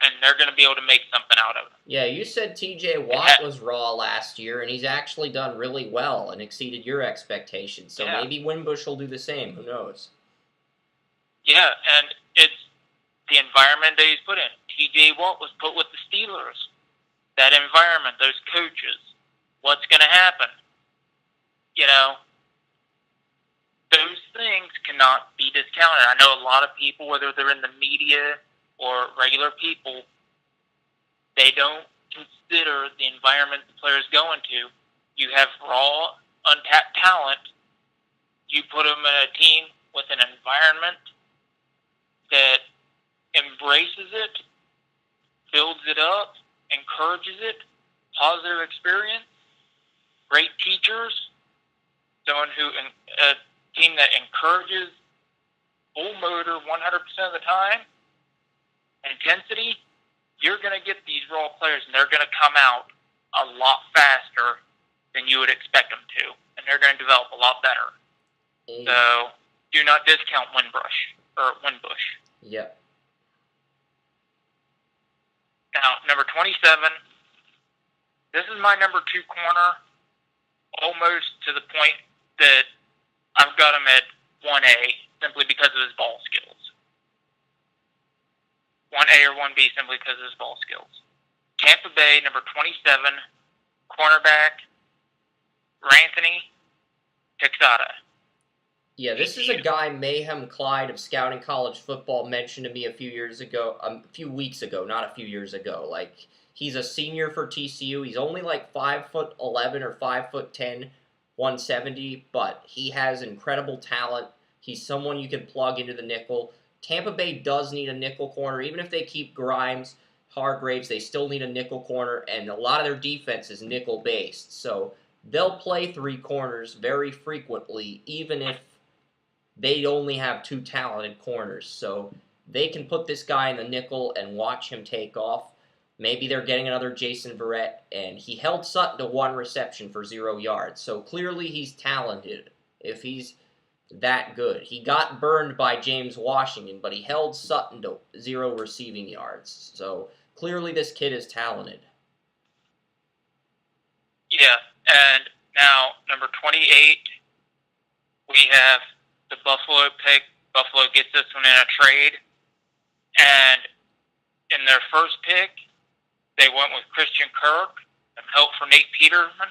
and they're going to be able to make something out of it. Yeah, you said T.J. Watt was raw last year, and he's actually done really well and exceeded your expectations. So maybe Winbush will do the same. Who knows? Yeah, and it's the environment that he's put in. T.J. Watt was put with the Steelers. That environment, those coaches, what's going to happen? You know, those things cannot be discounted. I know a lot of people, whether they're in the media or regular people, they don't consider the environment the player's going to. You have raw, untapped talent. You put them in a team with an environment that embraces it, builds it up, encourages it, positive experience, great teachers, a team that encourages full motor 100% of the time, intensity, you're going to get these raw players, and they're going to come out a lot faster than you would expect them to, and they're going to develop a lot better. So do not discount Winbush. Yep. Now, number 27, this is my number 2 corner, almost to the point that I've got him at 1A simply because of his ball skills. 1A or 1B simply because of his ball skills. Tampa Bay, number 27, cornerback, Ranthony Texada. Yeah, this is a guy Mayhem Clyde of Scouting College Football mentioned to me a few weeks ago, not a few years ago. Like, he's a senior for TCU. He's only like 5'11" or 5'10", 170, but he has incredible talent. He's someone you can plug into the nickel. Tampa Bay does need a nickel corner. Even if they keep Grimes, Hargraves, they still need a nickel corner, and a lot of their defense is nickel-based. So they'll play 3 corners very frequently, even if they only have 2 talented corners. So they can put this guy in the nickel and watch him take off. Maybe they're getting another Jason Verrett, and he held Sutton to 1 reception for 0 yards. So clearly he's talented if he's that good. He got burned by James Washington, but he held Sutton to 0 receiving yards. So clearly this kid is talented. Yeah, And now, number 28, we have the Buffalo pick. Buffalo gets this one in a trade. And in their first pick, they went with Christian Kirk and help for Nate Peterman.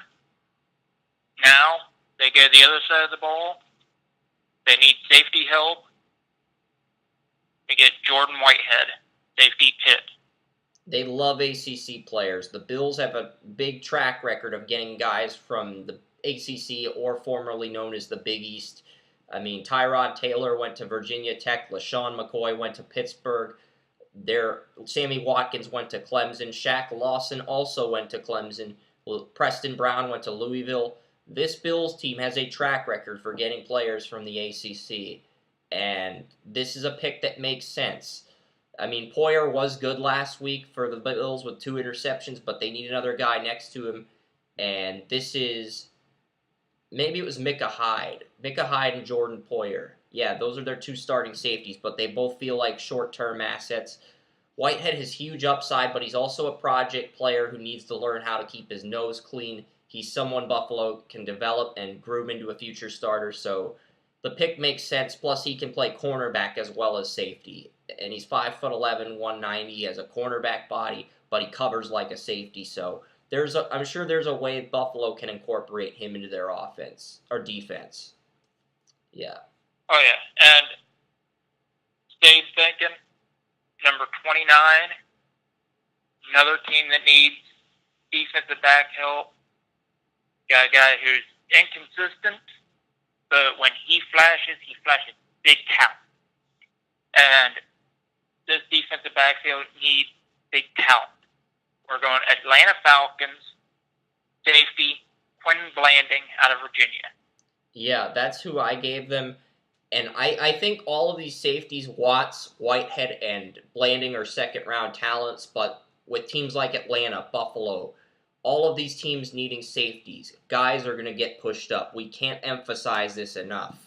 Now, they go to the other side of the ball. They need safety help. They get Jordan Whitehead, safety Pitt. They love ACC players. The Bills have a big track record of getting guys from the ACC or formerly known as the Big East. I mean, Tyrod Taylor went to Virginia Tech. LaShawn McCoy went to Pittsburgh. Sammy Watkins went to Clemson. Shaq Lawson also went to Clemson. Preston Brown went to Louisville. This Bills team has a track record for getting players from the ACC, and this is a pick that makes sense. I mean, Poyer was good last week for the Bills with 2 interceptions, but they need another guy next to him, and this is, maybe it was Micah Hyde. Micah Hyde and Jordan Poyer. Yeah, those are their 2 starting safeties, but they both feel like short-term assets. Whitehead has huge upside, but he's also a project player who needs to learn how to keep his nose clean. He's someone Buffalo can develop and groom into a future starter, so the pick makes sense. Plus, he can play cornerback as well as safety. And he's 5'11", 190, has a cornerback body, but he covers like a safety, so I'm sure there's a way Buffalo can incorporate him into their offense, or defense. Yeah. Oh, yeah, and stayed thinking, number 29, another team that needs defensive back help. Got a guy who's inconsistent, but when he flashes big talent. And this defensive backfield needs big talent. We're going Atlanta Falcons, safety, Quentin Blanding out of Virginia. Yeah, that's who I gave them. And I think all of these safeties, Watts, Whitehead, and Blanding are second-round talents, but with teams like Atlanta, Buffalo, all of these teams needing safeties, guys are going to get pushed up. We can't emphasize this enough.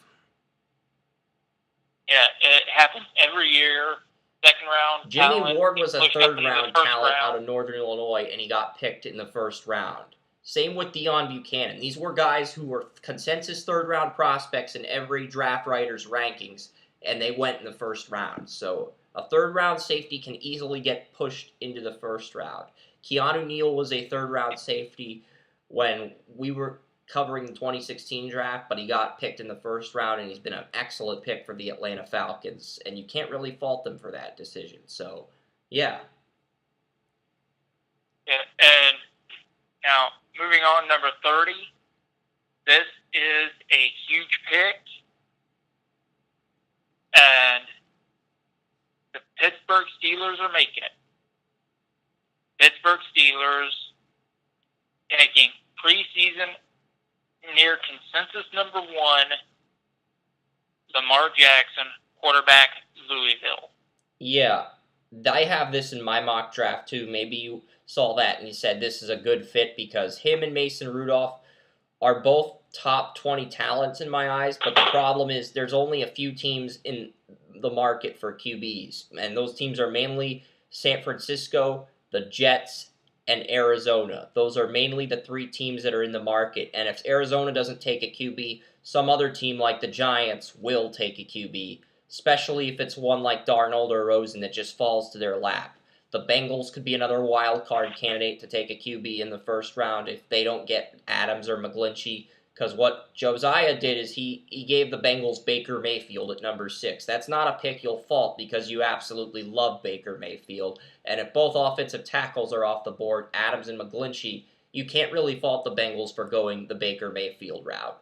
Yeah, it happens every year. Second-round Jimmy talent. Ward was a third-round talent round. out of Northern Illinois, and he got picked in the first round. Same with Deion Buchanan. These were guys who were consensus third-round prospects in every draft writer's rankings, and they went in the first round. So a third-round safety can easily get pushed into the first round. Keanu Neal was a third-round safety when we were covering the 2016 draft, but he got picked in the first round, and he's been an excellent pick for the Atlanta Falcons, and you can't really fault them for that decision. So, yeah. Yeah, and now, moving on, number 30, this is a huge pick, and the Pittsburgh Steelers are making it. Pittsburgh Steelers taking preseason near consensus number 1, Lamar Jackson, quarterback, Louisville. Yeah, I have this in my mock draft too. Maybe you saw that and you said this is a good fit because him and Mason Rudolph are both top 20 talents in my eyes, but the problem is there's only a few teams in the market for QBs, and those teams are mainly San Francisco, the Jets, and Arizona. Those are mainly the 3 teams that are in the market, and if Arizona doesn't take a QB, some other team like the Giants will take a QB, especially if it's one like Darnold or Rosen that just falls to their lap. The Bengals could be another wild card candidate to take a QB in the first round if they don't get Adams or McGlinchey, because what Josiah did is he gave the Bengals Baker Mayfield at number 6. That's not a pick you'll fault because you absolutely love Baker Mayfield. And if both offensive tackles are off the board, Adams and McGlinchey, you can't really fault the Bengals for going the Baker Mayfield route.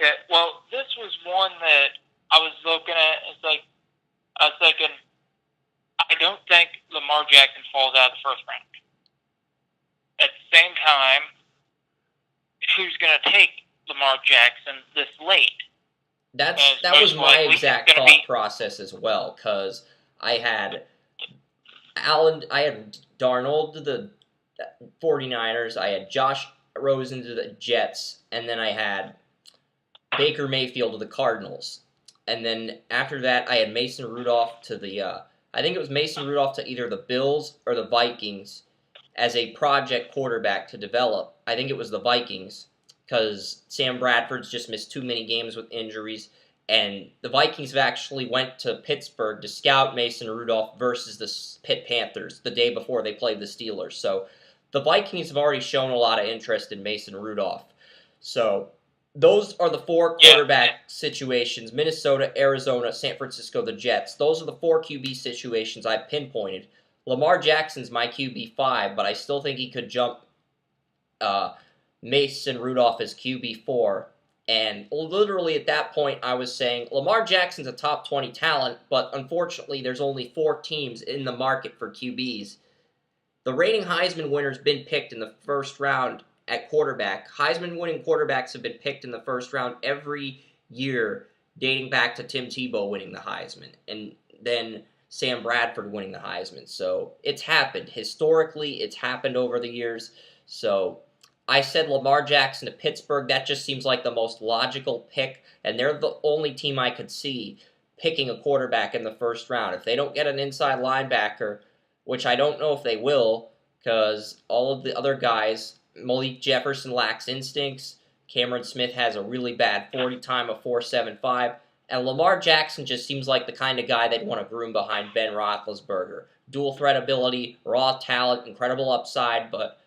Yeah, well, this was one that I was looking at. I was thinking, I don't think Lamar Jackson falls out of the first round. At the same time, who's going to take Lamar Jackson this late? That was my exact thought process as well, because I had Darnold to the 49ers, I had Josh Rosen to the Jets, and then I had Baker Mayfield to the Cardinals. And then after that, I had Mason Rudolph to the, I think it was Mason Rudolph to either the Bills or the Vikings. as a project quarterback to develop. I think it was the Vikings, because Sam Bradford's just missed too many games with injuries, and the Vikings have actually went to Pittsburgh to scout Mason Rudolph versus the Pitt Panthers the day before they played the Steelers. So the Vikings have already shown a lot of interest in Mason Rudolph. So those are the four quarterback situations: Minnesota, Arizona, San Francisco, the Jets. Those are the four QB situations I pinpointed. Lamar Jackson's my QB5, but I still think he could jump Mason Rudolph as QB4. And literally at that point, I was saying Lamar Jackson's a top 20 talent, but unfortunately, there's only 4 teams in the market for QBs. The reigning Heisman winner's been picked in the first round at quarterback. Heisman-winning quarterbacks have been picked in the first round every year, dating back to Tim Tebow winning the Heisman, and then Sam Bradford winning the Heisman. So it's happened. Historically, it's happened over the years. So I said Lamar Jackson to Pittsburgh. That just seems like the most logical pick, and they're the only team I could see picking a quarterback in the first round. If they don't get an inside linebacker, which I don't know if they will, because all of the other guys, Malik Jefferson lacks instincts, Cameron Smith has a really bad 40 time of 4.75, and Lamar Jackson just seems like the kind of guy they'd want to groom behind Ben Roethlisberger. Dual threat ability, raw talent, incredible upside, but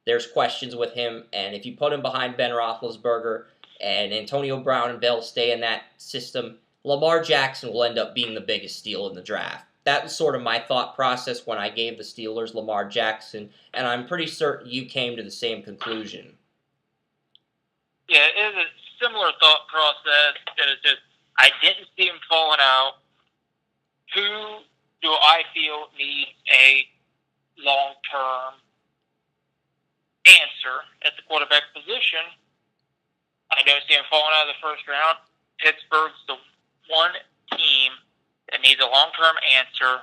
there's questions with him, and if you put him behind Ben Roethlisberger and Antonio Brown and Bell stay in that system, Lamar Jackson will end up being the biggest steal in the draft. That was sort of my thought process when I gave the Steelers Lamar Jackson, and I'm pretty certain you came to the same conclusion. Yeah, it is a similar thought process. It's just, I didn't see him falling out. Who do I feel needs a long-term answer at the quarterback position? I don't see him falling out of the first round. Pittsburgh's the one team that needs a long-term answer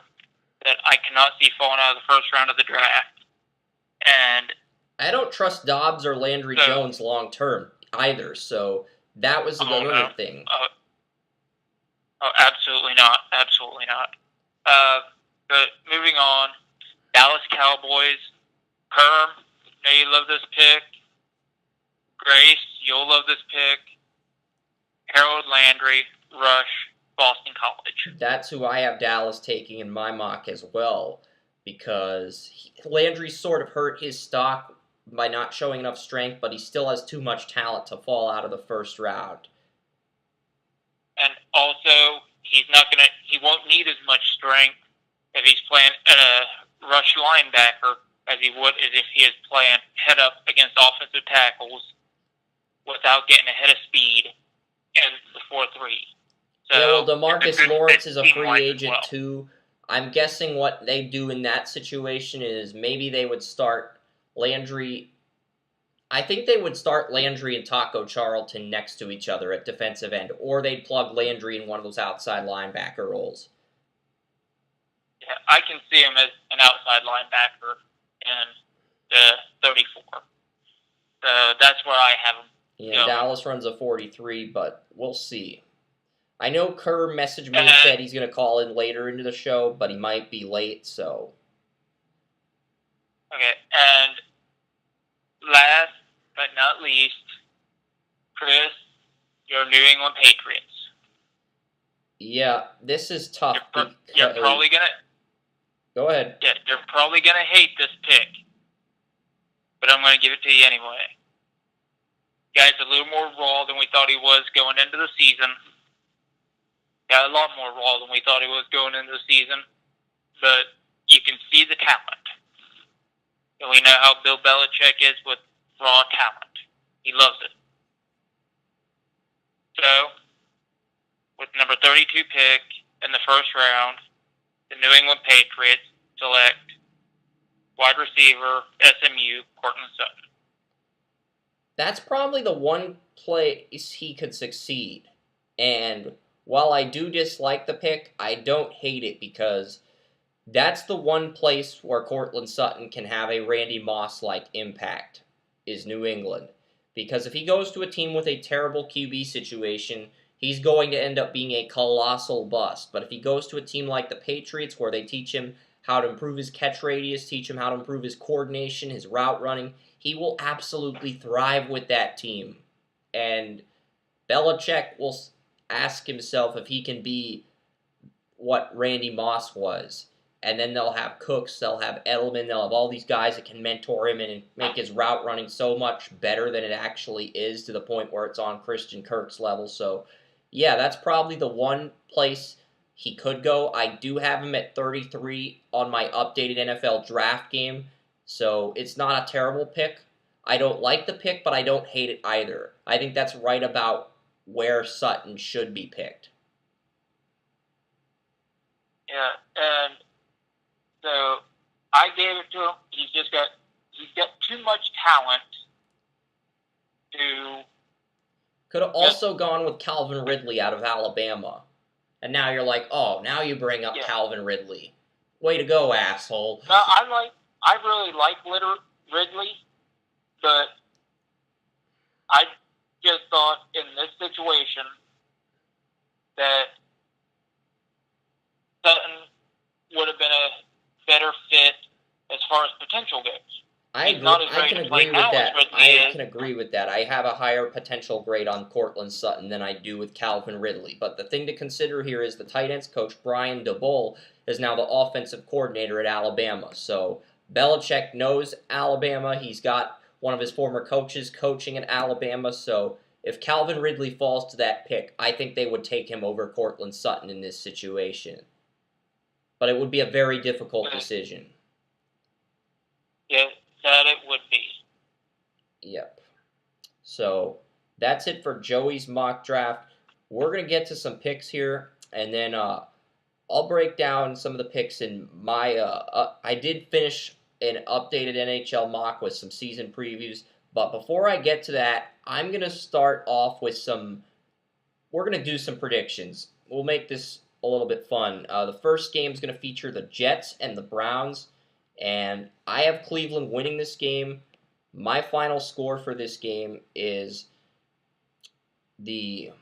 that I cannot see falling out of the first round of the draft. And I don't trust Dobbs or Landry Jones long-term either, so that was another thing. Absolutely not. Absolutely not. But moving on, Dallas Cowboys, Herm, I know you love this pick. Grace, you'll love this pick. Harold Landry, Rush, Boston College. That's who I have Dallas taking in my mock as well, because Landry sort of hurt his stock by not showing enough strength, but he still has too much talent to fall out of the first round. And also, he won't need as much strength if he's playing a rush linebacker as he would as if he is playing head up against offensive tackles without getting ahead of speed in the 4-3. So, yeah, well, DeMarcus Lawrence is a free agent too. I'm guessing what they do in that situation is maybe they would start Landry. I think they would start Landry and Taco Charlton next to each other at defensive end, or they'd plug Landry in one of those outside linebacker roles. Yeah, I can see him as an outside linebacker in the 34. So that's where I have him. Yeah, Dallas runs a 43, but we'll see. I know Kerr messaged me and said he's going to call in later into the show, but he might be late, so. Okay, and last but not least, Chris, your New England Patriots. Yeah, this is tough. You're probably going to... Go ahead. Yeah, you're probably going to hate this pick, but I'm going to give it to you anyway. Guy's a little more raw than we thought he was going into the season. Got a lot more raw than we thought he was going into the season, but you can see the talent. And we know how Bill Belichick is with raw talent. He loves it. So, with number 32 pick in the first round, the New England Patriots select wide receiver, SMU, Cortland Sutton. That's probably the one place he could succeed. And while I do dislike the pick, I don't hate it because that's the one place where Cortland Sutton can have a Randy Moss-like impact, is New England. Because if he goes to a team with a terrible QB situation, he's going to end up being a colossal bust. But if he goes to a team like the Patriots where they teach him how to improve his catch radius, teach him how to improve his coordination, his route running. He will absolutely thrive with that team. And Belichick will ask himself if he can be what Randy Moss was. And then they'll have Cooks, they'll have Edelman, they'll have all these guys that can mentor him and make his route running so much better than it actually is, to the point where it's on Christian Kirk's level. So, yeah, that's probably the one place he could go. I do have him at 33 on my updated NFL draft game, so it's not a terrible pick. I don't like the pick, but I don't hate it either. I think that's right about where Sutton should be picked. Yeah, and so I gave it to him. He's got too much talent to. Could have also gone with Calvin Ridley out of Alabama. And now you're like, oh, now you bring up Calvin Ridley. Way to go, asshole. No, I really like Ridley, but I just thought in this situation that Sutton would have been a better fit as far as potential goes. I agree. I can agree with that. I can agree with that. I have a higher potential grade on Courtland Sutton than I do with Calvin Ridley. But the thing to consider here is the tight ends coach, Brian DeBoll, is now the offensive coordinator at Alabama. So Belichick knows Alabama. He's got one of his former coaches coaching at Alabama. So if Calvin Ridley falls to that pick, I think they would take him over Courtland Sutton in this situation. But it would be a very difficult decision. Yeah, that it would be. Yep. So that's it for Joey's mock draft. We're going to get to some picks here, and then I'll break down some of the picks in my... I did finish an updated NHL mock with some season previews, but before I get to that, I'm going to start off with some... We're going to do some predictions. We'll make this a little bit fun. The first game is going to feature the Jets and the Browns, and I have Cleveland winning this game. My final score for this game is I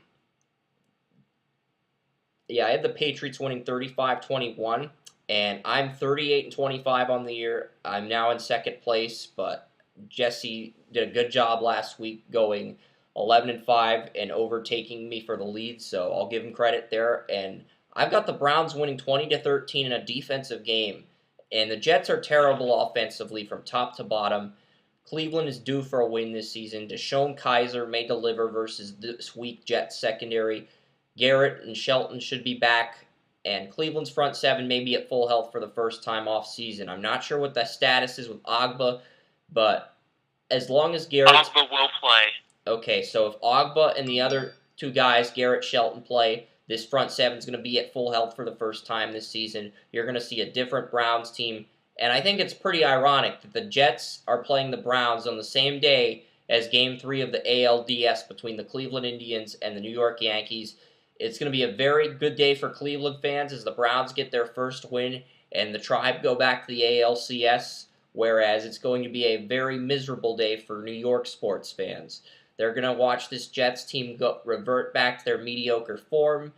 had the Patriots winning 35-21, and I'm 38-25 on the year. I'm now in second place, but Jesse did a good job last week going 11-5 and overtaking me for the lead, so I'll give him credit there. And I've got the Browns winning 20-13 in a defensive game, and the Jets are terrible offensively from top to bottom. Cleveland is due for a win this season. Deshaun Kaiser may deliver versus this weak Jets secondary. Garrett and Shelton should be back, and Cleveland's front seven may be at full health for the first time off season. I'm not sure what the status is with Ogba, but as long as Ogba will play. Okay, so if Ogba and the other two guys, Garrett, Shelton, play, this front seven is going to be at full health for the first time this season. You're going to see a different Browns team. And I think it's pretty ironic that the Jets are playing the Browns on the same day as Game 3 of the ALDS between the Cleveland Indians and the New York Yankees. It's going to be a very good day for Cleveland fans as the Browns get their first win and the Tribe go back to the ALCS, whereas it's going to be a very miserable day for New York sports fans. They're going to watch this Jets team revert back to their mediocre form,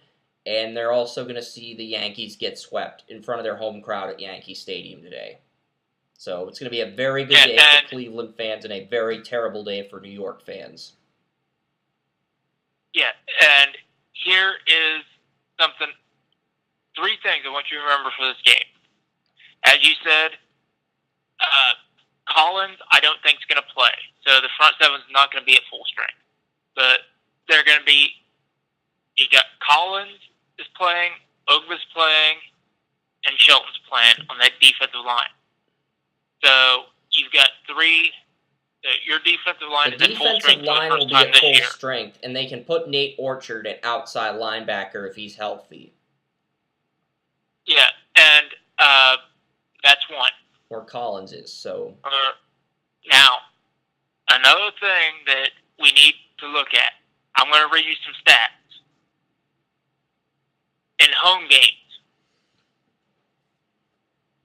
and they're also going to see the Yankees get swept in front of their home crowd at Yankee Stadium today. So it's going to be a very good day for Cleveland fans and a very terrible day for New York fans. Yeah, and here is something, 3 things I want you to remember for this game. As you said, Collins, I don't think is going to play. So the front seven is not going to be at full strength. But they're going to be, you got Collins is playing, Ogba's playing, and Shelton's playing on that defensive line. So you've got 3, your defensive line is at full strength. The defensive line will be at full strength, and they can put Nate Orchard at outside linebacker if he's healthy. Yeah, and that's one. Or Collins is, so. Now, another thing that we need to look at, I'm going to read you some stats. In home games,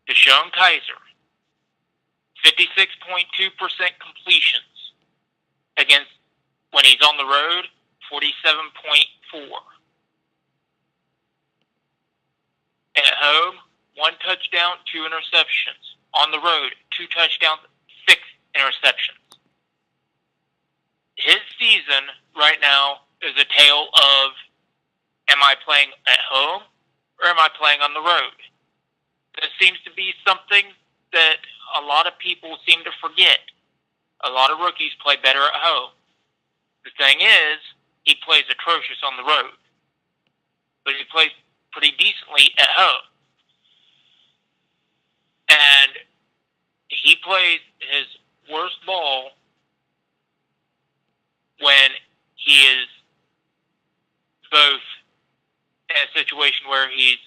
Deshaun Kaiser, 56.2% completions against, when he's on the road, 47.4. At home, 1 touchdown, 2 interceptions. On the road, 2 touchdowns, 6 interceptions. His season right now is a tale of, am I playing at home or am I playing on the road? This seems to be something that a lot of people seem to forget. A lot of rookies play better at home. The thing is, he plays atrocious on the road. But he plays pretty decently at home. And he plays his worst ball when he is both in a situation where he's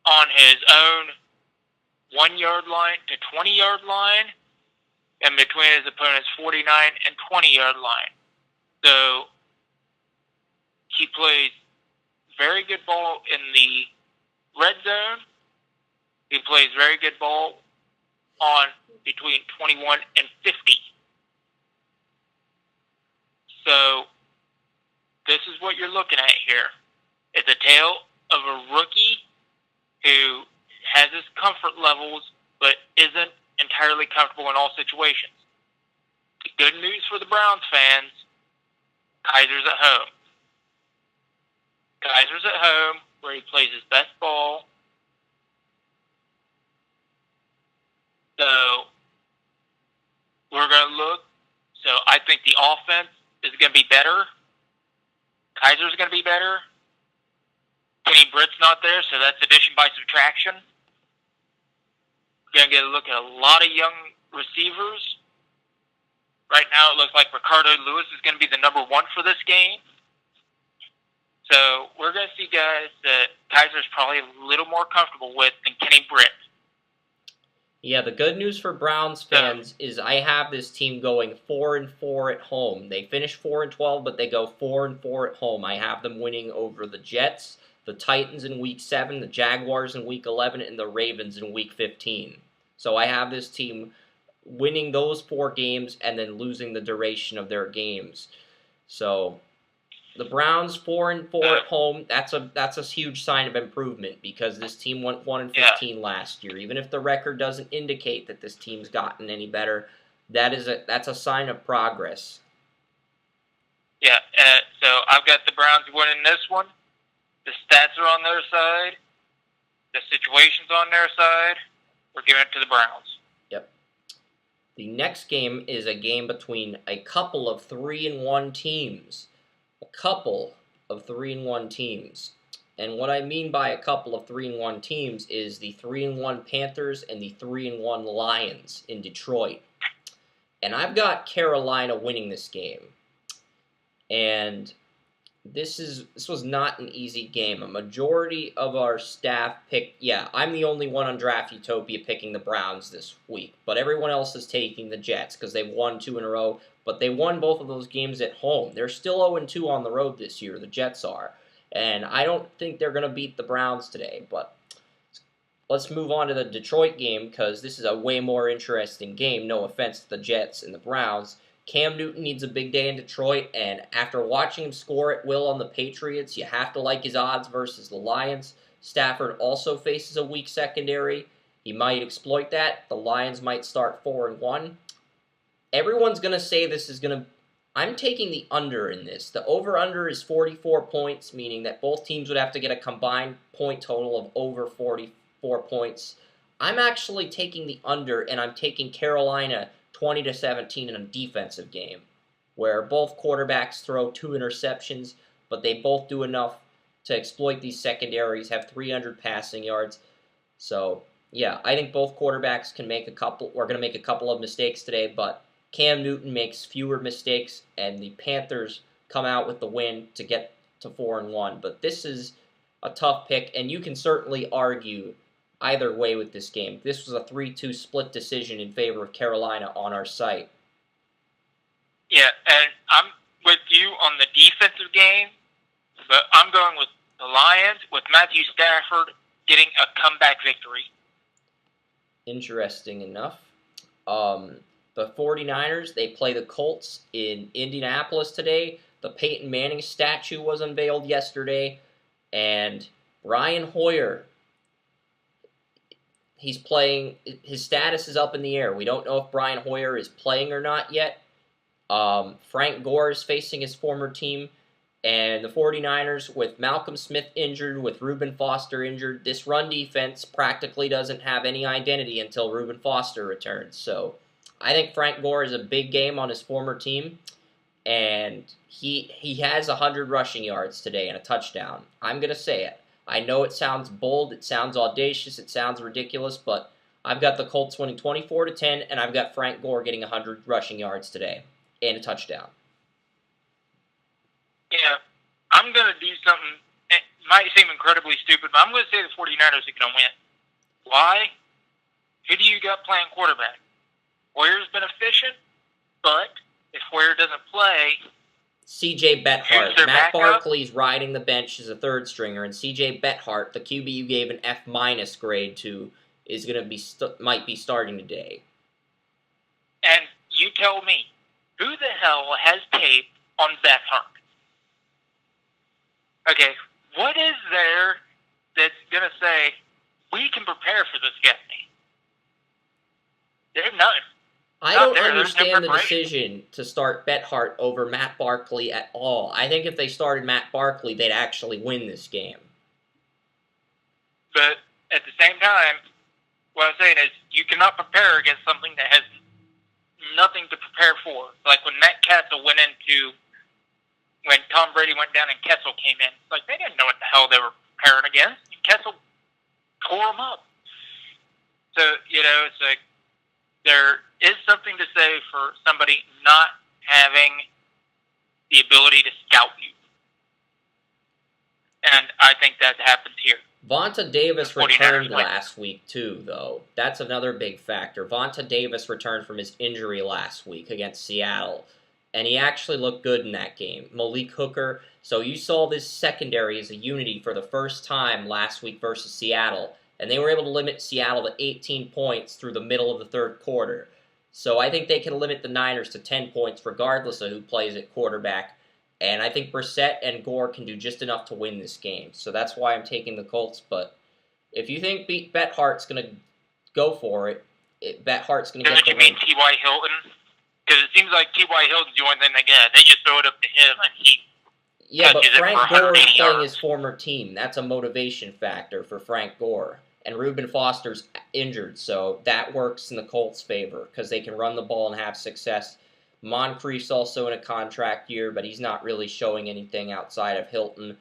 on his own 1-yard line to 20-yard line and between his opponent's 49 and 20-yard line. So he plays very good ball in the red zone. He plays very good ball on between 21 and 50. So this is what you're looking at here. It's a tale of a rookie who has his comfort levels but isn't entirely comfortable in all situations. The good news for the Browns fans, Kaiser's at home. Kaiser's at home where he plays his best ball. So we're going to look. So I think the offense is going to be better. Kaiser's going to be better. Kenny Britt's not there, so that's addition by subtraction. We're going to get a look at a lot of young receivers. Right now it looks like Ricardo Lewis is going to be the number 1 for this game. So we're going to see guys that Kaiser's probably a little more comfortable with than Kenny Britt. Yeah, the good news for Browns fans is I have this team going 4-4 at home. They finish 4-12, but they go 4-4 at home. I have them winning over the Jets, the Titans in Week 7, the Jaguars in Week 11, and the Ravens in Week 15. So I have this team winning those 4 games and then losing the duration of their games. So the Browns 4-4 at home, that's a huge sign of improvement because this team went 1-15 last year. Even if the record doesn't indicate that this team's gotten any better, that's a sign of progress. Yeah, so I've got the Browns winning this one. The stats are on their side. The situation's on their side. We're giving it to the Browns. Yep. The next game is a game between a couple of 3-1 teams. A couple of 3-1 teams. And what I mean by a couple of 3-1 teams is the 3-1 Panthers and the 3-1 Lions in Detroit. And I've got Carolina winning this game. And this was not an easy game. A majority of our staff picked, I'm the only one on Draft Utopia picking the Browns this week, but everyone else is taking the Jets because they've won 2 in a row, but they won both of those games at home. They're still 0-2 on the road this year, the Jets are, and I don't think they're going to beat the Browns today, but let's move on to the Detroit game because this is a way more interesting game, no offense to the Jets and the Browns. Cam Newton needs a big day in Detroit, and after watching him score at will on the Patriots, you have to like his odds versus the Lions. Stafford also faces a weak secondary. He might exploit that. The Lions might start 4-1. Everyone's going to say this is going to... I'm taking the under in this. The over-under is 44 points, meaning that both teams would have to get a combined point total of over 44 points. I'm actually taking the under, and I'm taking Carolina 20-17 in a defensive game, where both quarterbacks throw 2 interceptions, but they both do enough to exploit these secondaries, have 300 passing yards. So, yeah, I think both quarterbacks can make we're going to make a couple of mistakes today, but Cam Newton makes fewer mistakes, and the Panthers come out with the win to get to 4-1. But this is a tough pick, and you can certainly argue either way with this game. This was a 3-2 split decision in favor of Carolina on our site. Yeah, and I'm with you on the defensive game, but I'm going with the Lions with Matthew Stafford getting a comeback victory. Interesting enough. The 49ers, they play the Colts in Indianapolis today. The Peyton Manning statue was unveiled yesterday, and Brian Hoyer, he's playing. His status is up in the air. We don't know if Brian Hoyer is playing or not yet. Frank Gore is facing his former team. And the 49ers, with Malcolm Smith injured, with Reuben Foster injured, this run defense practically doesn't have any identity until Reuben Foster returns. So I think Frank Gore is a big game on his former team, and he has 100 rushing yards today and a touchdown. I'm going to say it. I know it sounds bold, it sounds audacious, it sounds ridiculous, but I've got the Colts winning 24-10, and I've got Frank Gore getting 100 rushing yards today and a touchdown. Yeah, I'm going to do something, it might seem incredibly stupid, but I'm going to say the 49ers are going to win. Why? Who do you got playing quarterback? Hoyer's been efficient, but if Hoyer doesn't play... C.J. Beathard. Matt Barkley's riding the bench as a third stringer, and C.J. Beathard, the QB you gave an F- grade to, is going to be might be starting today. And you tell me, who the hell has tape on Beathard? Okay, what is there that's going to say, we can prepare for this guy? There's nothing. I don't understand the decision to start Beathard over Matt Barkley at all. I think if they started Matt Barkley, they'd actually win this game. But at the same time, what I'm saying is, you cannot prepare against something that has nothing to prepare for. Like when Matt Castle went into... When Tom Brady went down and Kessel came in, it's like they didn't know what the hell they were preparing against. And Kessel tore them up. So, it's like there is something to say for somebody not having the ability to scout you. And I think that happened here. Vonta Davis returned last week, too, though. That's another big factor. Vonta Davis returned from his injury last week against Seattle. And he actually looked good in that game. Malik Hooker. So you saw this secondary as a unity for the first time last week versus Seattle. And they were able to limit Seattle to 18 points through the middle of the third quarter. So I think they can limit the Niners to 10 points regardless of who plays at quarterback. And I think Brissett and Gore can do just enough to win this game. So that's why I'm taking the Colts. But if you think Beathart's going to go for it, Beathart's going to get the win. You mean T.Y. Hilton? Because it seems like T.Y. Hilton's the only thing they get. They just throw it up to him, and he but Frank Gore is playing his former team. That's a motivation factor for Frank Gore. And Reuben Foster's injured, so that works in the Colts' favor because they can run the ball and have success. Moncrief's also in a contract year, but he's not really showing anything outside of Hilton.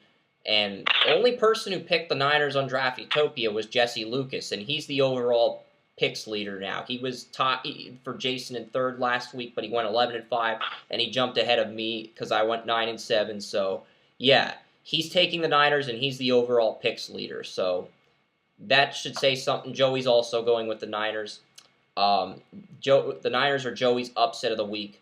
And the only person who picked the Niners on Draftopia was Jesse Lucas, and he's the overall picks leader now. He was top for Jason in third last week, but he went 11-5, and he jumped ahead of me because I went 9-7. So yeah, he's taking the Niners, and he's the overall picks leader. So that should say something. Joey's also going with the Niners. The Niners are Joey's upset of the week.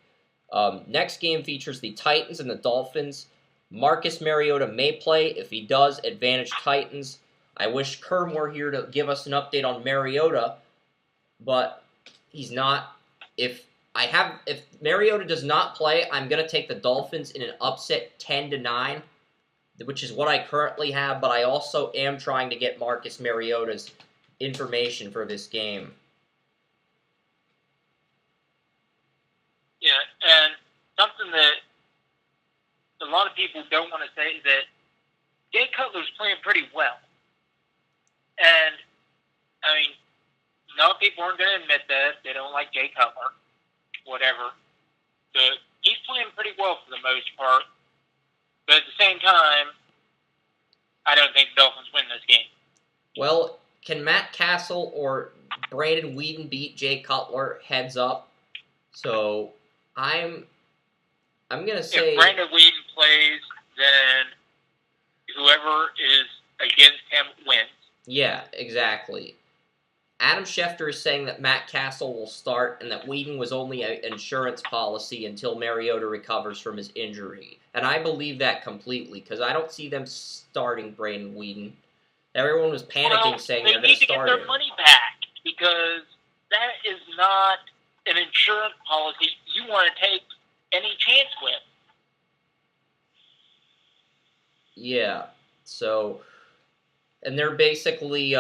Next game features the Titans and the Dolphins. Marcus Mariota may play. If he does, advantage Titans. I wish Kerm were here to give us an update on Mariota, but he's not. If Mariota does not play, I'm going to take the Dolphins in an upset 10-9, which is what I currently have, but I also am trying to get Marcus Mariota's information for this game. Yeah, and something that a lot of people don't want to say is that Jay Cutler's playing pretty well. And, I mean, a lot of people aren't going to admit that. They don't like Jay Cutler, whatever. But he's playing pretty well for the most part. But at the same time, I don't think the Dolphins win this game. Well, can Matt Castle or Brandon Weeden beat Jay Cutler heads up? So I'm going to say... If Brandon Weeden plays, then whoever is against him wins. Yeah, exactly. Adam Schefter is saying that Matt Castle will start and that Weeden was only an insurance policy until Mariota recovers from his injury. And I believe that completely, because I don't see them starting Brandon Weeden. Everyone was panicking saying they're going to start him. They need to get their money back, because that is not an insurance policy you want to take any chance with. Yeah, so... And they're basically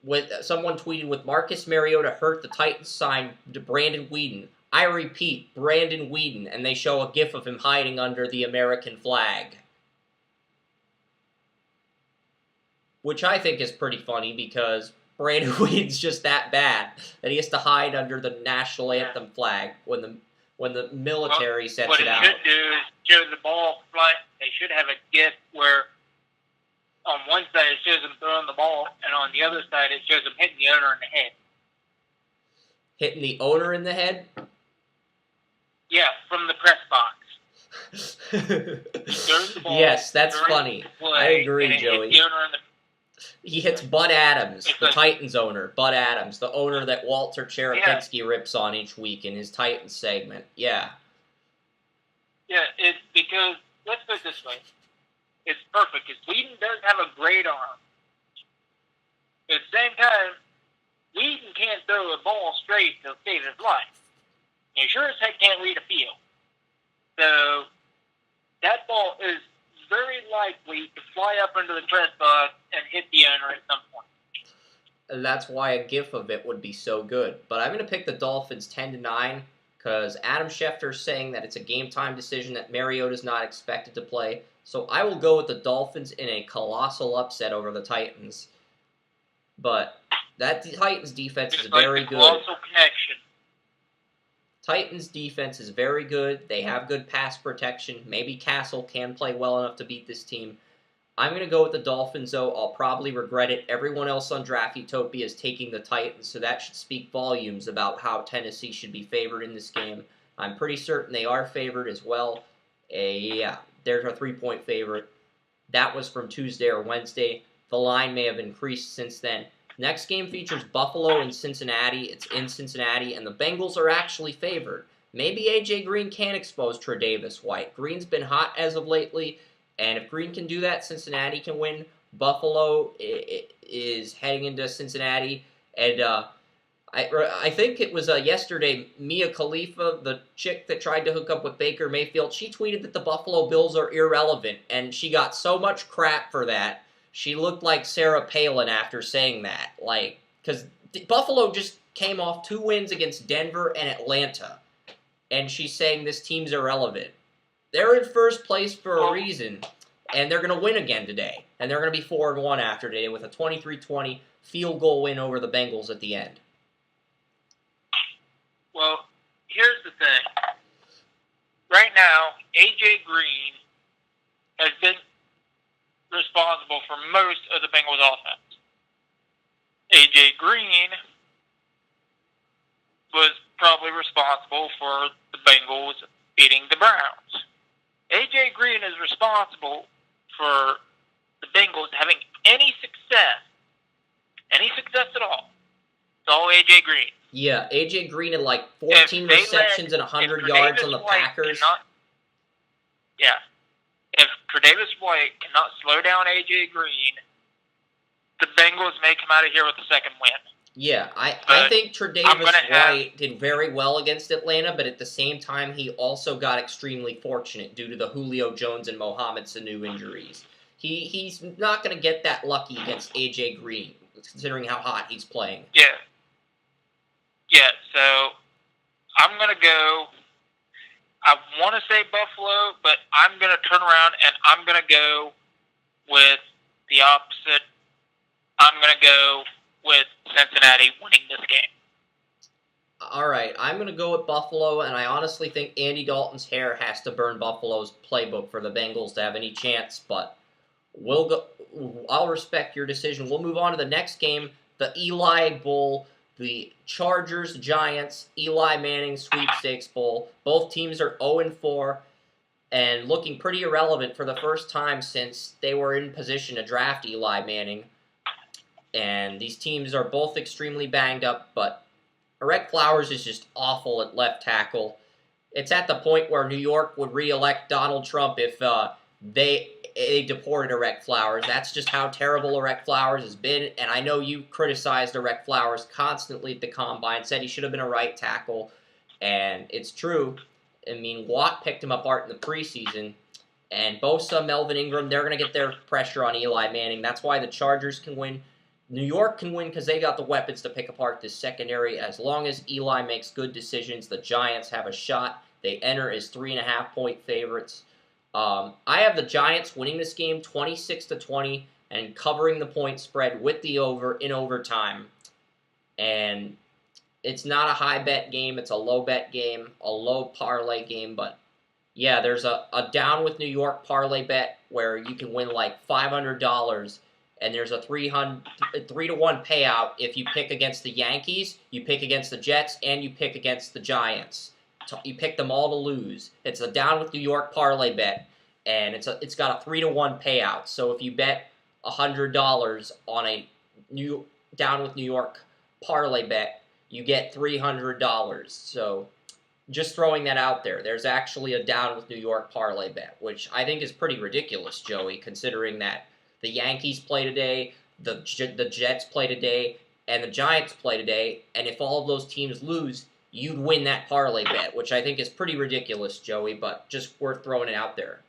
with someone tweeted, with Marcus Mariota hurt, the Titans signed Brandon Weeden. I repeat, Brandon Weeden, and they show a gif of him hiding under the American flag. Which I think is pretty funny because Brandon Weeden's just that bad that he has to hide under the national anthem flag when the military sets it out. What it should do is show the ball flying. They should have a gif where on one side it shows him throwing the ball, and on the other side it shows him hitting the owner in the head. Hitting the owner in the head? Yeah, from the press box. Yes, that's funny. I agree, Joey. He hits Bud Adams, the Titans owner. Bud Adams, the owner that Walter Cherepinsky rips on each week in his Titans segment. Yeah. Yeah, it's because, let's put it this way. It's perfect, because Weeden does have a great arm. At the same time, Weeden can't throw a ball straight to save his life. He sure as heck can't read a field. So, that ball is very likely to fly up into the press box and hit the owner at some point. And that's why a gif of it would be so good. But I'm going to pick the Dolphins 10-9 because Adam Schefter's saying that it's a game-time decision that Mariota's not expected to play. So I will go with the Dolphins in a colossal upset over the Titans. But that Titans defense is very good. Colossal connection. Titans defense is very good. They have good pass protection. Maybe Castle can play well enough to beat this team. I'm going to go with the Dolphins, though. I'll probably regret it. Everyone else on Draft Utopia is taking the Titans, so that should speak volumes about how Tennessee should be favored in this game. I'm pretty certain they are favored as well. Yeah, there's our 3-point favorite. That was from Tuesday or Wednesday. The line may have increased since then. Next game features Buffalo and Cincinnati. It's in Cincinnati, and the Bengals are actually favored. Maybe A.J. Green can expose Tre'Davious White. Green's been hot as of lately, and if Green can do that, Cincinnati can win. Buffalo is heading into Cincinnati, and I think it was yesterday, Mia Khalifa, the chick that tried to hook up with Baker Mayfield, she tweeted that the Buffalo Bills are irrelevant, and she got so much crap for that. She looked like Sarah Palin after saying that, because Buffalo just came off 2 wins against Denver and Atlanta, and she's saying this team's irrelevant. They're in first place for a reason, and they're going to win again today, and they're going to be 4-1 after today with a 23-20 field goal win over the Bengals at the end. Well, here's the thing. Right now, A.J. Green has been responsible for most of the Bengals' offense. A.J. Green was probably responsible for the Bengals beating the Browns. A.J. Green is responsible for the Bengals having any success at all. It's all A.J. Green. Yeah, A.J. Green had 14 receptions and 100 yards on the Packers. If Tre'Davious White cannot slow down A.J. Green, the Bengals may come out of here with a second win. Yeah, I think Tre'Davious White did very well against Atlanta, but at the same time, he also got extremely fortunate due to the Julio Jones and Mohamed Sanu injuries. He's not going to get that lucky against A.J. Green, considering how hot he's playing. Yeah, so I'm going to go... I want to say Buffalo, but I'm going to turn around and I'm going to go with the opposite. I'm going to go with Cincinnati winning this game. All right, I'm going to go with Buffalo, and I honestly think Andy Dalton's hair has to burn Buffalo's playbook for the Bengals to have any chance, but I'll respect your decision. We'll move on to the next game, the Eli Bowl. The Chargers-Giants, Eli Manning Sweepstakes Bowl. Both teams are 0-4 and looking pretty irrelevant for the first time since they were in position to draft Eli Manning. And these teams are both extremely banged up, but Eric Flowers is just awful at left tackle. It's at the point where New York would re-elect Donald Trump if they deported Eric Flowers. That's just how terrible Eric Flowers has been, and I know you criticized Eric Flowers constantly at the Combine, said he should have been a right tackle, and it's true. I mean, Watt picked him apart in the preseason, and Bosa, Melvin Ingram, they're going to get their pressure on Eli Manning. That's why the Chargers can win. New York can win because they got the weapons to pick apart this secondary. As long as Eli makes good decisions, the Giants have a shot. They enter as 3.5-point favorites. I have the Giants winning this game 26-20 and covering the point spread with the over in overtime. And it's not a high bet game. It's a low bet game, a low parlay game. But yeah, there's a down with New York parlay bet where you can win like $500. And there's a 3-1 payout if you pick against the Yankees, you pick against the Jets, and you pick against the Giants. You pick them all to lose. It's a down with New York parlay bet, and it's got a 3-1 payout. So if you bet $100 on a down with New York parlay bet, you get $300. So just throwing that out there. There's actually a down with New York parlay bet, which I think is pretty ridiculous, Joey, considering that the Yankees play today, the Jets play today, and the Giants play today, and if all of those teams lose, you'd win that parlay bet, which I think is pretty ridiculous, Joey, but just worth throwing it out there.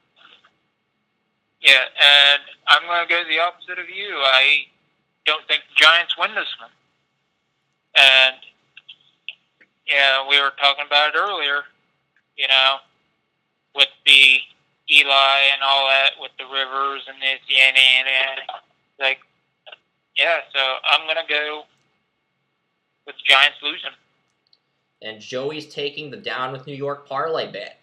Yeah, and I'm going to go the opposite of you. I don't think the Giants win this one. And, yeah, we were talking about it earlier, with the Eli and all that with the Rivers and this, so I'm going to go with the Giants losing. And Joey's taking the down with New York parlay bet.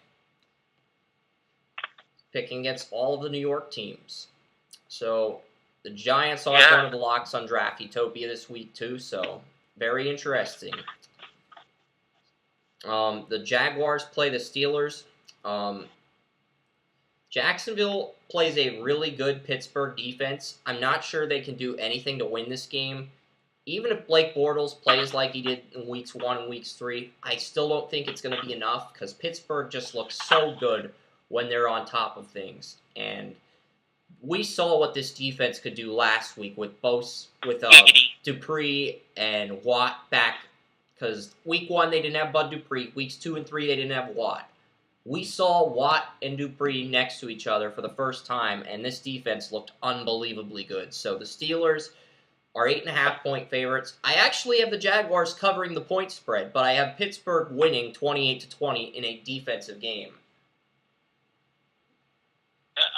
Picking against all of the New York teams. So the Giants are one of the locks on Draft-Utopia this week too, so very interesting. The Jaguars play the Steelers. Jacksonville plays a really good Pittsburgh defense. I'm not sure they can do anything to win this game. Even if Blake Bortles plays like he did in Weeks 1 and Weeks 3, I still don't think it's going to be enough because Pittsburgh just looks so good when they're on top of things. And we saw what this defense could do last week with Dupree and Watt back. Because Week 1 they didn't have Bud Dupree. Weeks 2 and 3 they didn't have Watt. We saw Watt and Dupree next to each other for the first time, and this defense looked unbelievably good. So the Steelers are 8.5-point favorites. I actually have the Jaguars covering the point spread, but I have Pittsburgh winning 28-20 in a defensive game.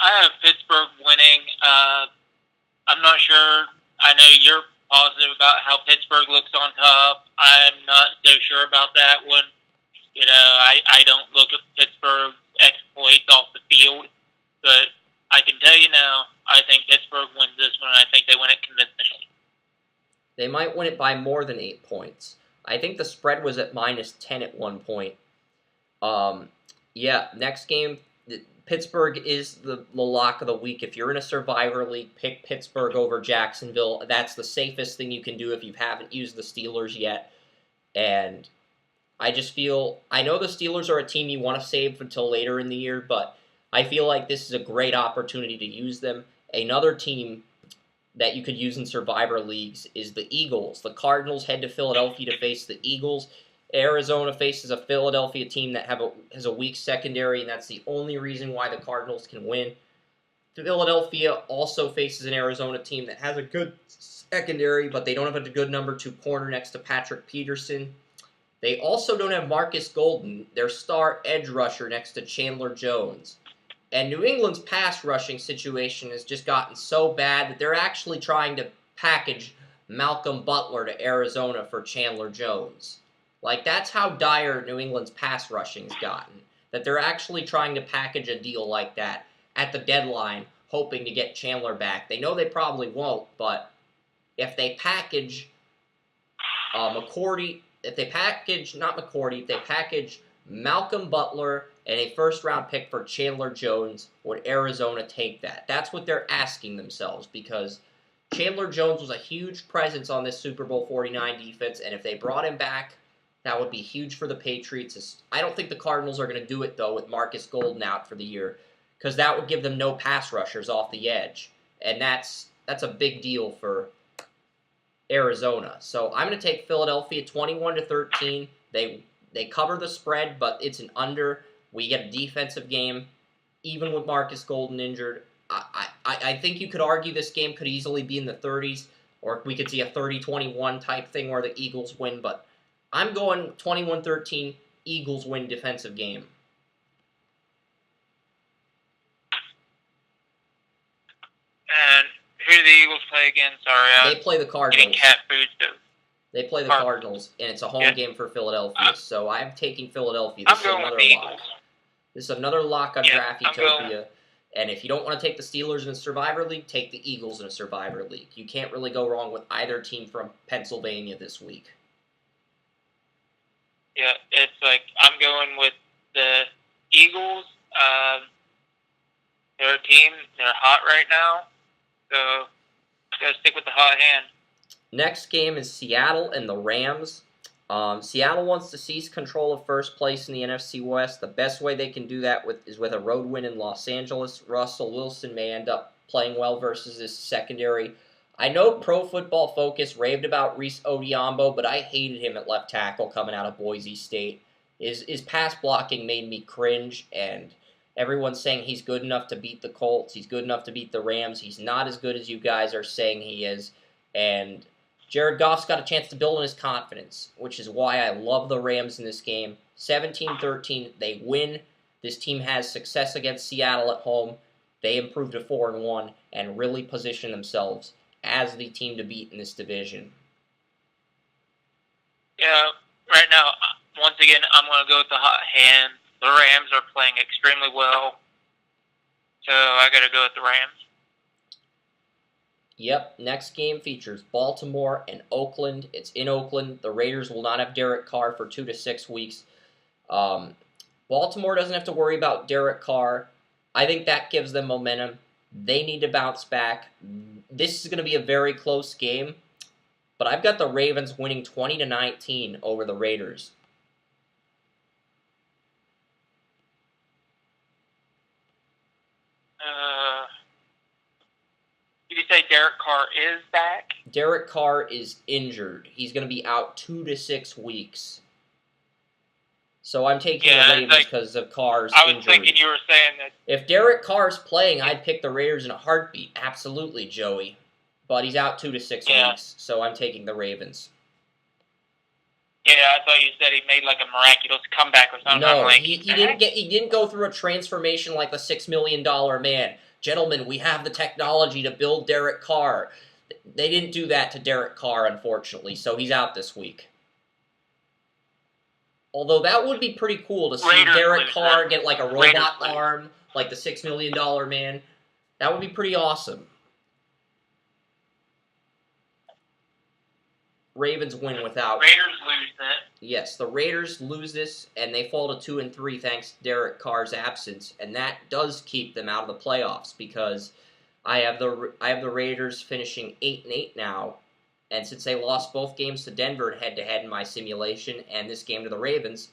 I have Pittsburgh winning. I'm not sure. I know you're positive about how Pittsburgh looks on top. I'm not so sure about that one. I don't look at Pittsburgh's exploits off the field, but I can tell you now, I think Pittsburgh wins this one, and I think they win it convincingly. They might win it by more than 8 points. I think the spread was at -10 at one point. Next game, Pittsburgh is the lock of the week. If you're in a Survivor League, pick Pittsburgh over Jacksonville. That's the safest thing you can do if you haven't used the Steelers yet. And I just feel, I know the Steelers are a team you want to save until later in the year, but I feel like this is a great opportunity to use them. Another team that you could use in Survivor Leagues is the Eagles. The Cardinals head to Philadelphia to face the Eagles. Arizona faces a Philadelphia team that has a weak secondary, and that's the only reason why the Cardinals can win. Philadelphia also faces an Arizona team that has a good secondary, but they don't have a good number 2 corner next to Patrick Peterson. They also don't have Marcus Golden, their star edge rusher, next to Chandler Jones. And New England's pass rushing situation has just gotten so bad that they're actually trying to package Malcolm Butler to Arizona for Chandler Jones. Like, that's how dire New England's pass rushing's gotten, that they're actually trying to package a deal like that at the deadline, hoping to get Chandler back. They know they probably won't, but if they package if they package Malcolm Butler and a first-round pick for Chandler Jones, would Arizona take that? That's what they're asking themselves, because Chandler Jones was a huge presence on this Super Bowl 49 defense, and if they brought him back, that would be huge for the Patriots. I don't think the Cardinals are going to do it, though, with Marcus Golden out for the year, because that would give them no pass rushers off the edge, and that's a big deal for Arizona. So I'm going to take Philadelphia 21-13. They cover the spread, but it's an under. We get a defensive game, even with Marcus Golden injured. I think you could argue this game could easily be in the 30s, or we could see a 30-21 type thing where the Eagles win, but I'm going 21-13, Eagles win defensive game. And who do the Eagles play again? Sorry, They play the Cardinals. Getting cat food too. They play the Cardinals, and it's a home game for Philadelphia, so I'm taking Philadelphia. I'm going with the Eagles. This is another lock on Draftopia. And if you don't want to take the Steelers in a Survivor League, take the Eagles in a Survivor League. You can't really go wrong with either team from Pennsylvania this week. Yeah, it's like I'm going with the Eagles. They're a team. They're hot right now. So, gotta stick with the hot hand. Next game is Seattle and the Rams. Seattle wants to seize control of first place in the NFC West. The best way they can do that is with a road win in Los Angeles. Russell Wilson may end up playing well versus this secondary. I know Pro Football Focus raved about Reese Odiombo, but I hated him at left tackle coming out of Boise State. His pass blocking made me cringe, and everyone's saying he's good enough to beat the Colts. He's good enough to beat the Rams. He's not as good as you guys are saying he is, and Jared Goff's got a chance to build on his confidence, which is why I love the Rams in this game. 17-13, they win. This team has success against Seattle at home. They improved to 4-1 and really position themselves as the team to beat in this division. Yeah, right now, once again, I'm going to go with the hot hand. The Rams are playing extremely well, so I got to go with the Rams. Yep, next game features Baltimore and Oakland. It's in Oakland. The Raiders will not have Derek Carr for 2 to 6 weeks. Baltimore doesn't have to worry about Derek Carr. I think that gives them momentum. They need to bounce back. This is going to be a very close game, but I've got the Ravens winning 20-19 over the Raiders. Did you say Derek Carr is back? Derek Carr is injured. He's going to be out 2 to 6 weeks. So I'm taking the Ravens because of Carr's injury. I was thinking you were saying that. If Derek Carr's playing, I'd pick the Raiders in a heartbeat. Absolutely, Joey. But he's out 2 to 6 weeks, so I'm taking the Ravens. Yeah, I thought you said he made like a miraculous comeback or something. No, he didn't go through a transformation like the $6 million man. Gentlemen, we have the technology to build Derek Carr. They didn't do that to Derek Carr, unfortunately, so he's out this week. Although that would be pretty cool to see Derek Carr get like a robot arm, like the $6 million man. That would be pretty awesome. Ravens win without. Raiders lose that. Yes, the Raiders lose this, and they fall to 2-3 thanks to Derek Carr's absence, and that does keep them out of the playoffs because I have the Raiders finishing 8-8 now, and since they lost both games to Denver head-to-head in my simulation, and this game to the Ravens,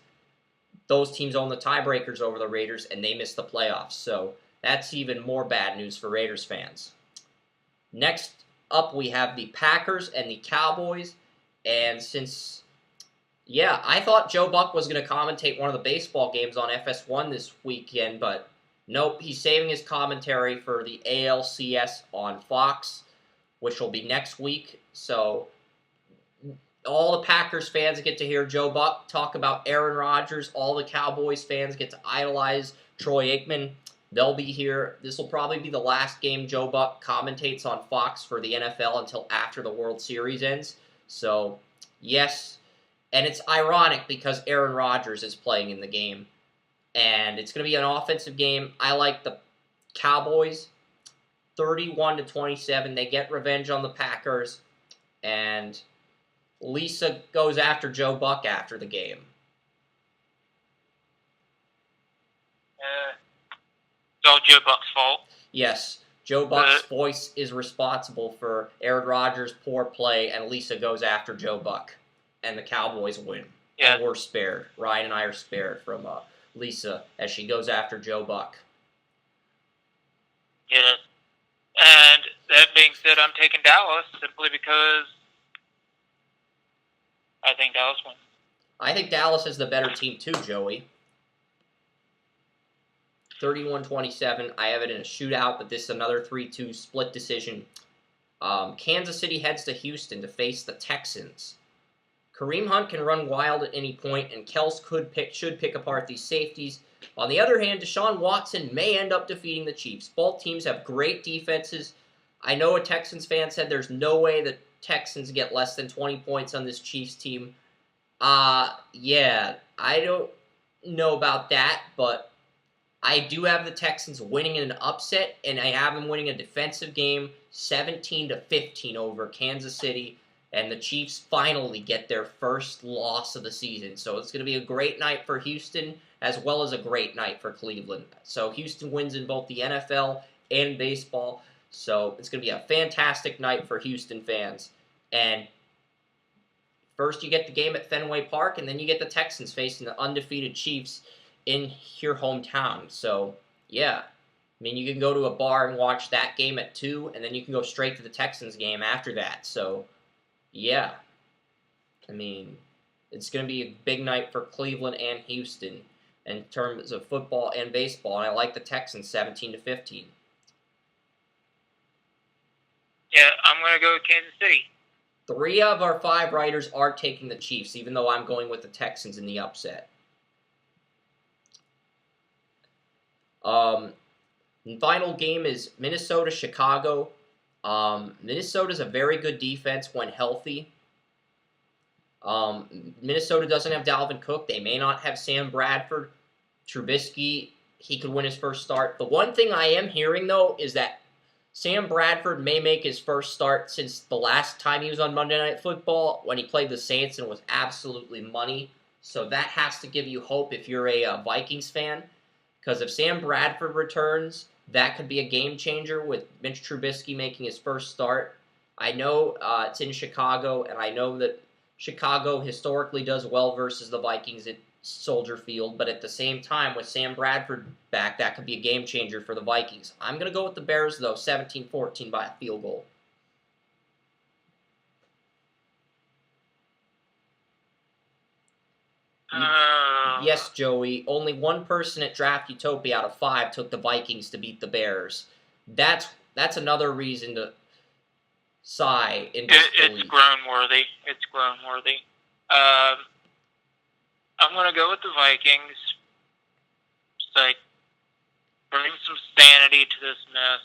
those teams own the tiebreakers over the Raiders, and they missed the playoffs. So that's even more bad news for Raiders fans. Next up, we have the Packers and the Cowboys. And since, I thought Joe Buck was going to commentate one of the baseball games on FS1 this weekend, but nope, he's saving his commentary for the ALCS on Fox, which will be next week. So all the Packers fans get to hear Joe Buck talk about Aaron Rodgers. All the Cowboys fans get to idolize Troy Aikman. They'll be here. This will probably be the last game Joe Buck commentates on Fox for the NFL until after the World Series ends. So, yes, and it's ironic because Aaron Rodgers is playing in the game, and it's going to be an offensive game. I like the Cowboys, 31-27. They get revenge on the Packers, and Lisa goes after Joe Buck after the game. It's all Joe Buck's fault. Yes. Joe Buck's voice is responsible for Aaron Rodgers' poor play, and Lisa goes after Joe Buck, and the Cowboys win. Yeah. And we're spared. Ryan and I are spared from Lisa as she goes after Joe Buck. Yeah. And that being said, I'm taking Dallas simply because I think Dallas wins. I think Dallas is the better team too, Joey. 31-27. I have it in a shootout, but this is another 3-2 split decision. Kansas City heads to Houston to face the Texans. Kareem Hunt can run wild at any point, and Kels should pick apart these safeties. On the other hand, Deshaun Watson may end up defeating the Chiefs. Both teams have great defenses. I know a Texans fan said there's no way the Texans get less than 20 points on this Chiefs team. Yeah, I don't know about that, but I do have the Texans winning in an upset, and I have them winning a defensive game 17-15 over Kansas City. And the Chiefs finally get their first loss of the season. So it's going to be a great night for Houston as well as a great night for Cleveland. So Houston wins in both the NFL and baseball. So it's going to be a fantastic night for Houston fans. And first you get the game at Fenway Park, and then you get the Texans facing the undefeated Chiefs in your hometown. So, yeah. I mean, you can go to a bar and watch that game at 2, and then you can go straight to the Texans game after that. So, yeah, I mean, it's going to be a big night for Cleveland and Houston in terms of football and baseball, and I like the Texans 17-15. Yeah, I'm going to go with Kansas City. 3 of our 5 writers are taking the Chiefs, even though I'm going with the Texans in the upset. The final game is Minnesota-Chicago. Minnesota's a very good defense when healthy. Minnesota doesn't have Dalvin Cook. They may not have Sam Bradford. Trubisky, he could win his first start. The one thing I am hearing, though, is that Sam Bradford may make his first start since the last time he was on Monday Night Football when he played the Saints and was absolutely money. So that has to give you hope if you're a Vikings fan. Because if Sam Bradford returns, that could be a game changer with Mitch Trubisky making his first start. I know it's in Chicago, and I know that Chicago historically does well versus the Vikings at Soldier Field, but at the same time, with Sam Bradford back, that could be a game changer for the Vikings. I'm going to go with the Bears, though, 17-14 by a field goal. Yes, Joey, only one person at Draft Utopia out of 5 took the Vikings to beat the Bears. That's another reason to sigh in disbelief. It's grown-worthy. It's grown-worthy. I'm going to go with the Vikings. Just like, bring some sanity to this mess.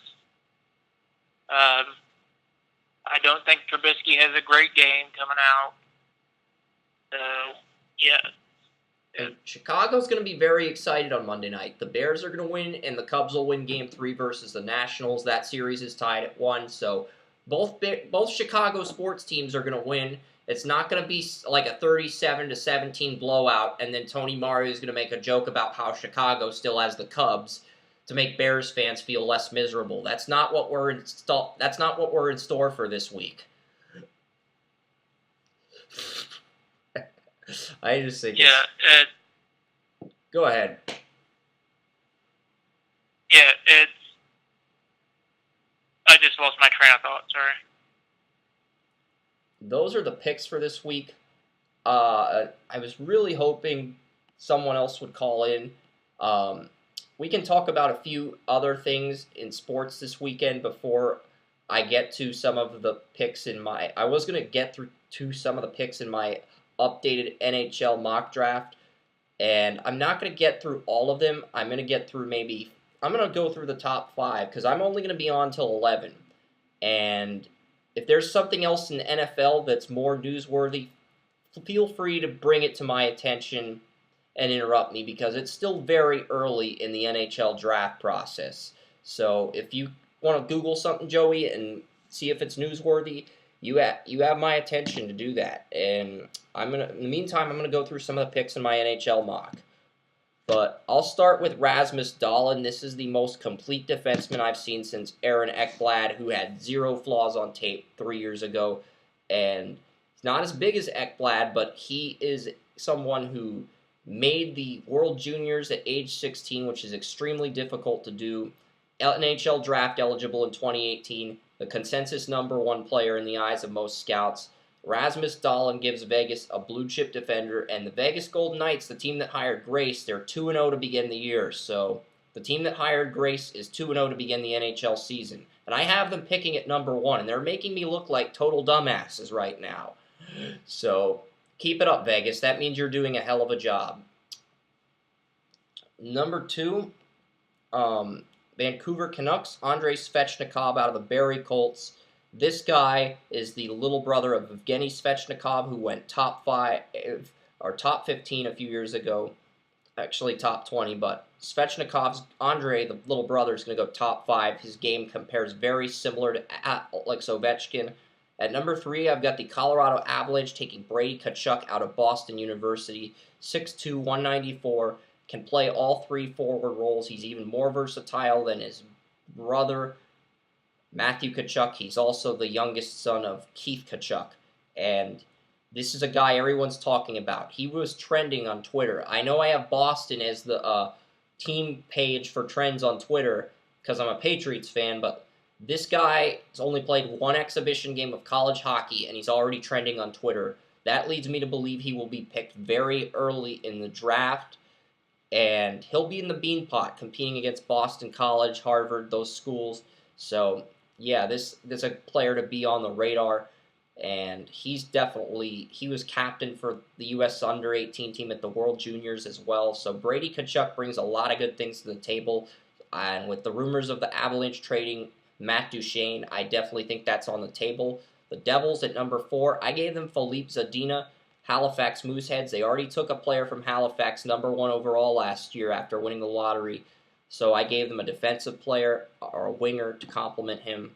I don't think Trubisky has a great game coming out. So, yeah. And Chicago's going to be very excited on Monday night. The Bears are going to win, and the Cubs will win Game 3 versus the Nationals. That series is tied at 1, so both Chicago sports teams are going to win. It's not going to be like a 37-17 blowout, and then Tony Mario is going to make a joke about how Chicago still has the Cubs to make Bears fans feel less miserable. That's not what we're in store for this week. I just think go ahead. Yeah, I just lost my train of thought, sorry. Those are the picks for this week. I was really hoping someone else would call in. We can talk about a few other things in sports this weekend before I get to some of the picks in my... I was going to get through to some of the picks in my updated NHL Mock Draft, and I'm not going to get through all of them. I'm going to get through I'm going to go through the top 5, because I'm only going to be on till 11. And if there's something else in the NFL that's more newsworthy, feel free to bring it to my attention and interrupt me, because it's still very early in the NHL draft process. So if you want to Google something, Joey, and see if it's newsworthy, you have my attention to do that. And in the meantime, I'm gonna go through some of the picks in my NHL mock. But I'll start with Rasmus Dahlin. This is the most complete defenseman I've seen since Aaron Ekblad, who had 0 flaws on tape 3 years ago. And he's not as big as Ekblad, but he is someone who made the World Juniors at age 16, which is extremely difficult to do. NHL draft eligible in 2018. The consensus #1 player in the eyes of most scouts. Rasmus Dahlin gives Vegas a blue-chip defender, and the Vegas Golden Knights, the team that hired Grace, they're 2-0 to begin the year. So the team that hired Grace is 2-0 to begin the NHL season. and I have them picking at number 1, and they're making me look like total dumbasses right now. So keep it up, Vegas. That means you're doing a hell of a job. Number 2, Vancouver Canucks, Andrei Svechnikov out of the Barrie Colts. This guy is the little brother of Evgeny Svechnikov, who went top 5 or top 15 a few years ago. Actually, top 20, but Svechnikov's Andre, the little brother, is going to go top 5. His game compares very similar to Alex Ovechkin. At number 3, I've got the Colorado Avalanche taking Brady Tkachuk out of Boston University, 6'2", 194, can play all 3 forward roles. He's even more versatile than his brother, Matthew Tkachuk. He's also the youngest son of Keith Tkachuk, and this is a guy everyone's talking about. He was trending on Twitter. I know I have Boston as the team page for trends on Twitter because I'm a Patriots fan, but this guy has only played 1 exhibition game of college hockey, and he's already trending on Twitter. That leads me to believe he will be picked very early in the draft, and he'll be in the Beanpot competing against Boston College, Harvard, those schools. So, yeah, this is a player to be on the radar. And he was captain for the U.S. Under-18 team at the World Juniors as well. So Brady Tkachuk brings a lot of good things to the table. And with the rumors of the Avalanche trading Matt Duchene, I definitely think that's on the table. The Devils at number 4, I gave them Philippe Zadina, Halifax Mooseheads. They already took a player from Halifax, number 1 overall last year after winning the lottery. So I gave them a defensive player or a winger to complement him.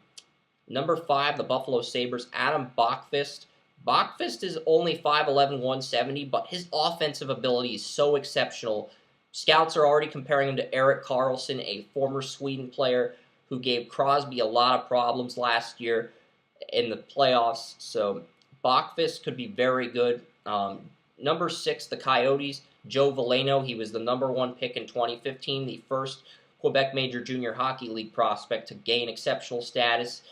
Number 5, the Buffalo Sabres, Adam Bachfist. Bachfist is only 5'11", 170, but his offensive ability is so exceptional. Scouts are already comparing him to Erik Karlsson, a former Sweden player who gave Crosby a lot of problems last year in the playoffs. So Bachfist could be very good. Number 6, the Coyotes, Joe Veleno. He was the number 1 pick in 2015, the first Quebec Major Junior Hockey League prospect to gain exceptional status.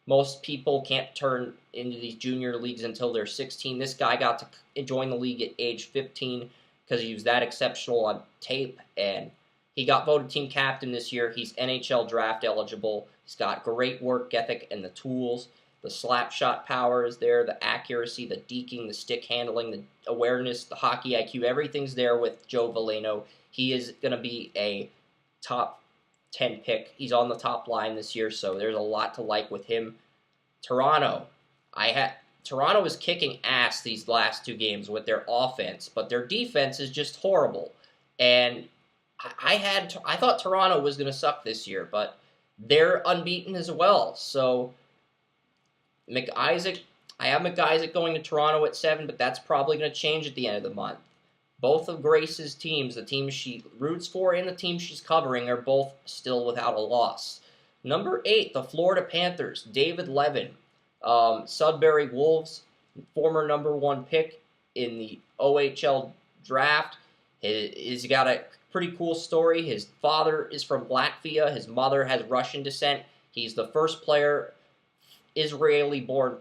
Most people can't turn into these junior leagues until they're 16. This guy got to join the league at age 15 because he was that exceptional on tape, and he got voted team captain this year. He's NHL draft eligible. He's got great work ethic and the tools. The slap shot power is there, the accuracy, the deking, the stick handling, the awareness, the hockey IQ, everything's there with Joe Veleno. He is going to be a top 10 pick. He's on the top line this year, so there's a lot to like with him. Toronto. Toronto is kicking ass these last 2 games with their offense, but their defense is just horrible. And I thought Toronto was going to suck this year, but they're unbeaten as well. So I have McIsaac going to Toronto at 7, but that's probably going to change at the end of the month. Both of Grace's teams, the team she roots for and the team she's covering, are both still without a loss. Number 8, the Florida Panthers, David Levin, Sudbury Wolves, former number 1 pick in the OHL draft. He's got a pretty cool story. His father is from Latvia. His mother has Russian descent. He's the first Israeli-born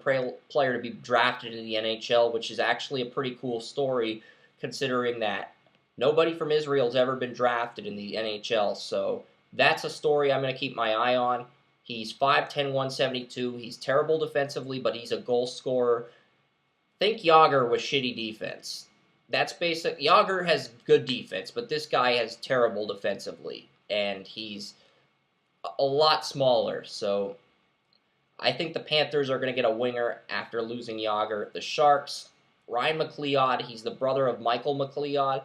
player to be drafted in the NHL, which is actually a pretty cool story, considering that nobody from Israel has ever been drafted in the NHL. So that's a story I'm going to keep my eye on. He's 5'10", 172. He's terrible defensively, but he's a goal scorer. Think Yager with shitty defense. That's basic. Yager has good defense, but this guy has terrible defensively, and he's a lot smaller. So I think the Panthers are going to get a winger after losing Yager. The Sharks, Ryan McLeod, he's the brother of Michael McLeod,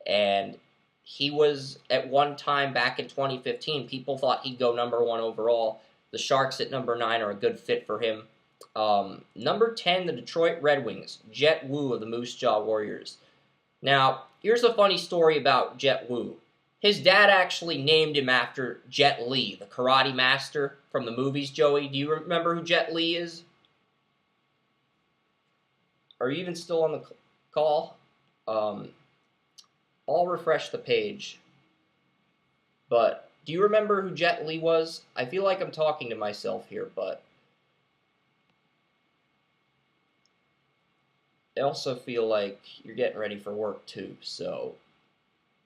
and he was, at one time back in 2015, people thought he'd go number 1 overall. The Sharks at number 9 are a good fit for him. Number 10, the Detroit Red Wings, Jet Wu of the Moose Jaw Warriors. Now, here's a funny story about Jet Wu. His dad actually named him after Jet Li, the karate master from the movies, Joey. Do you remember who Jet Li is? Are you even still on the call? I'll refresh the page. But do you remember who Jet Li was? I feel like I'm talking to myself here, but I also feel like you're getting ready for work too. So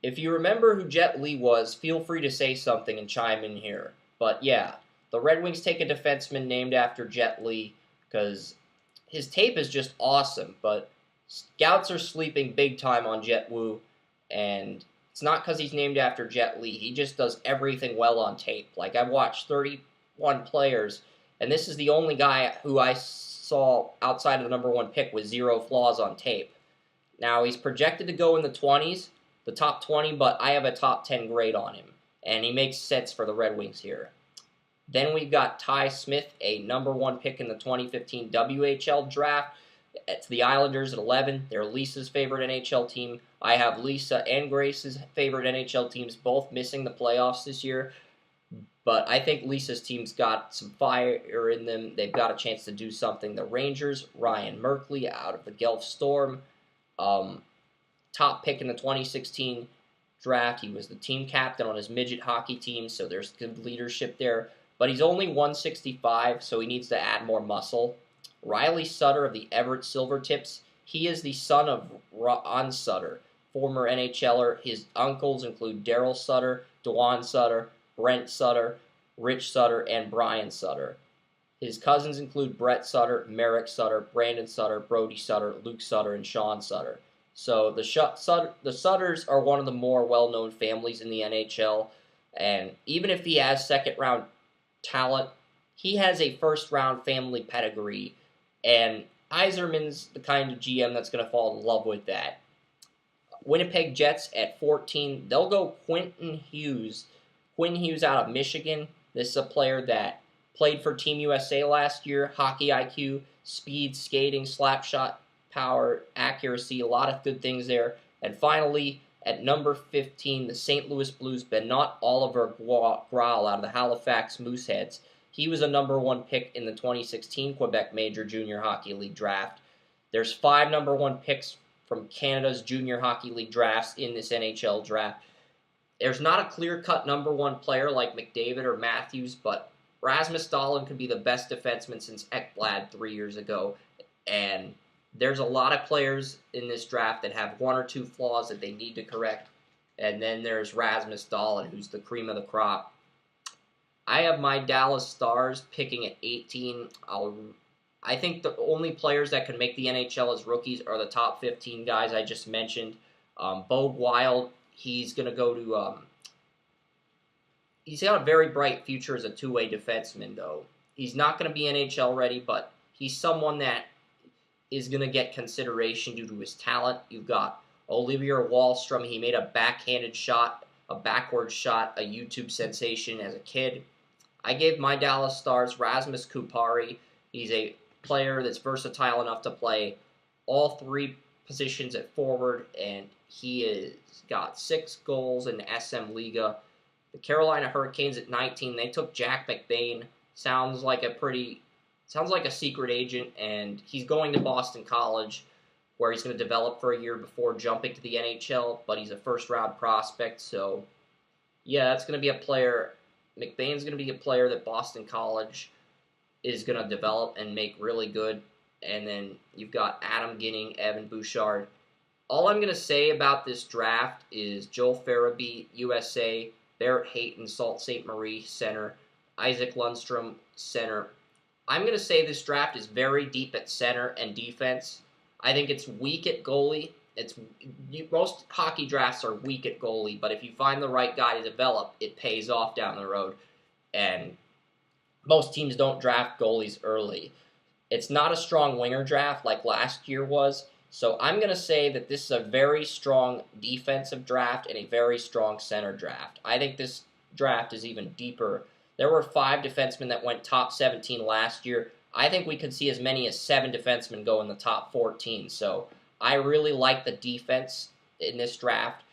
if you remember who Jet Li was, feel free to say something and chime in here. But yeah, the Red Wings take a defenseman named after Jet Li because his tape is just awesome, but scouts are sleeping big time on Jet Wu, and it's not because he's named after Jet Li. He just does everything well on tape. Like, I've watched 31 players, and this is the only guy who I saw outside of the number one pick with 0 flaws on tape. Now, he's projected to go in the 20s, the top 20, but I have a top 10 grade on him, and he makes sense for the Red Wings here. Then we've got Ty Smith, a number one pick in the 2015 WHL draft. It's the Islanders at 11. They're Lisa's favorite NHL team. I have Lisa and Grace's favorite NHL teams both missing the playoffs this year. But I think Lisa's team's got some fire in them. They've got a chance to do something. The Rangers, Ryan Merkley out of the Guelph Storm. Top pick in the 2016 draft. He was the team captain on his midget hockey team, so there's good leadership there. But he's only 165, so he needs to add more muscle. Riley Sutter of the Everett Silvertips. He is the son of Ron Sutter, former NHLer. His uncles include Daryl Sutter, Dwan Sutter, Brent Sutter, Rich Sutter, and Brian Sutter. His cousins include Brett Sutter, Merrick Sutter, Brandon Sutter, Brody Sutter, Luke Sutter, and Sean Sutter. So the Sutters are one of the more well-known families in the NHL, and even if he has second-round talent, he has a first-round family pedigree, and Yzerman's the kind of GM that's going to fall in love with that. Winnipeg Jets at 14, they'll go Quinn Hughes out of Michigan. This is a player that played for Team USA last year, hockey IQ, speed, skating, slap shot, power, accuracy, a lot of good things there. And finally, at number 15, the St. Louis Blues, Benoit Oliver Graal out of the Halifax Mooseheads. He was a number one pick in the 2016 Quebec Major Junior Hockey League draft. There's 5 number one picks from Canada's Junior Hockey League drafts in this NHL draft. There's not a clear-cut number one player like McDavid or Matthews, but Rasmus Dahlin could be the best defenseman since Ekblad 3 years ago. And there's a lot of players in this draft that have 1 or 2 flaws that they need to correct. And then there's Rasmus Dahlin, who's the cream of the crop. I have my Dallas Stars picking at 18. I think the only players that can make the NHL as rookies are the top 15 guys I just mentioned. Bo Wild, he's going to go to... he's got a very bright future as a two-way defenseman, though. He's not going to be NHL ready, but he's someone that is going to get consideration due to his talent. You've got Olivier Wahlstrom. He made a backhanded shot, a backward shot, a YouTube sensation as a kid. I gave my Dallas Stars Rasmus Kupari. He's a player that's versatile enough to play all 3 positions at forward, and he has got 6 goals in the SM Liga. The Carolina Hurricanes at 19, they took Jack McBain. Sounds like a secret agent, and he's going to Boston College, where he's going to develop for a year before jumping to the NHL, but he's a first-round prospect, so yeah, that's going to be a player. McBain's going to be a player that Boston College is going to develop and make really good. And then you've got Adam Ginning, Evan Bouchard. All I'm going to say about this draft is Joel Farabee, USA, Barrett Hayton, Sault Ste. Marie, center, Isaac Lundstrom, center. I'm going to say this draft is very deep at center and defense. I think it's weak at goalie. Most hockey drafts are weak at goalie, but if you find the right guy to develop, it pays off down the road. And most teams don't draft goalies early. It's not a strong winger draft like last year was, so I'm going to say that this is a very strong defensive draft and a very strong center draft. I think this draft is even deeper. There were 5 defensemen that went top 17 last year. I think we could see as many as 7 defensemen go in the top 14, so I really like the defense in this draft.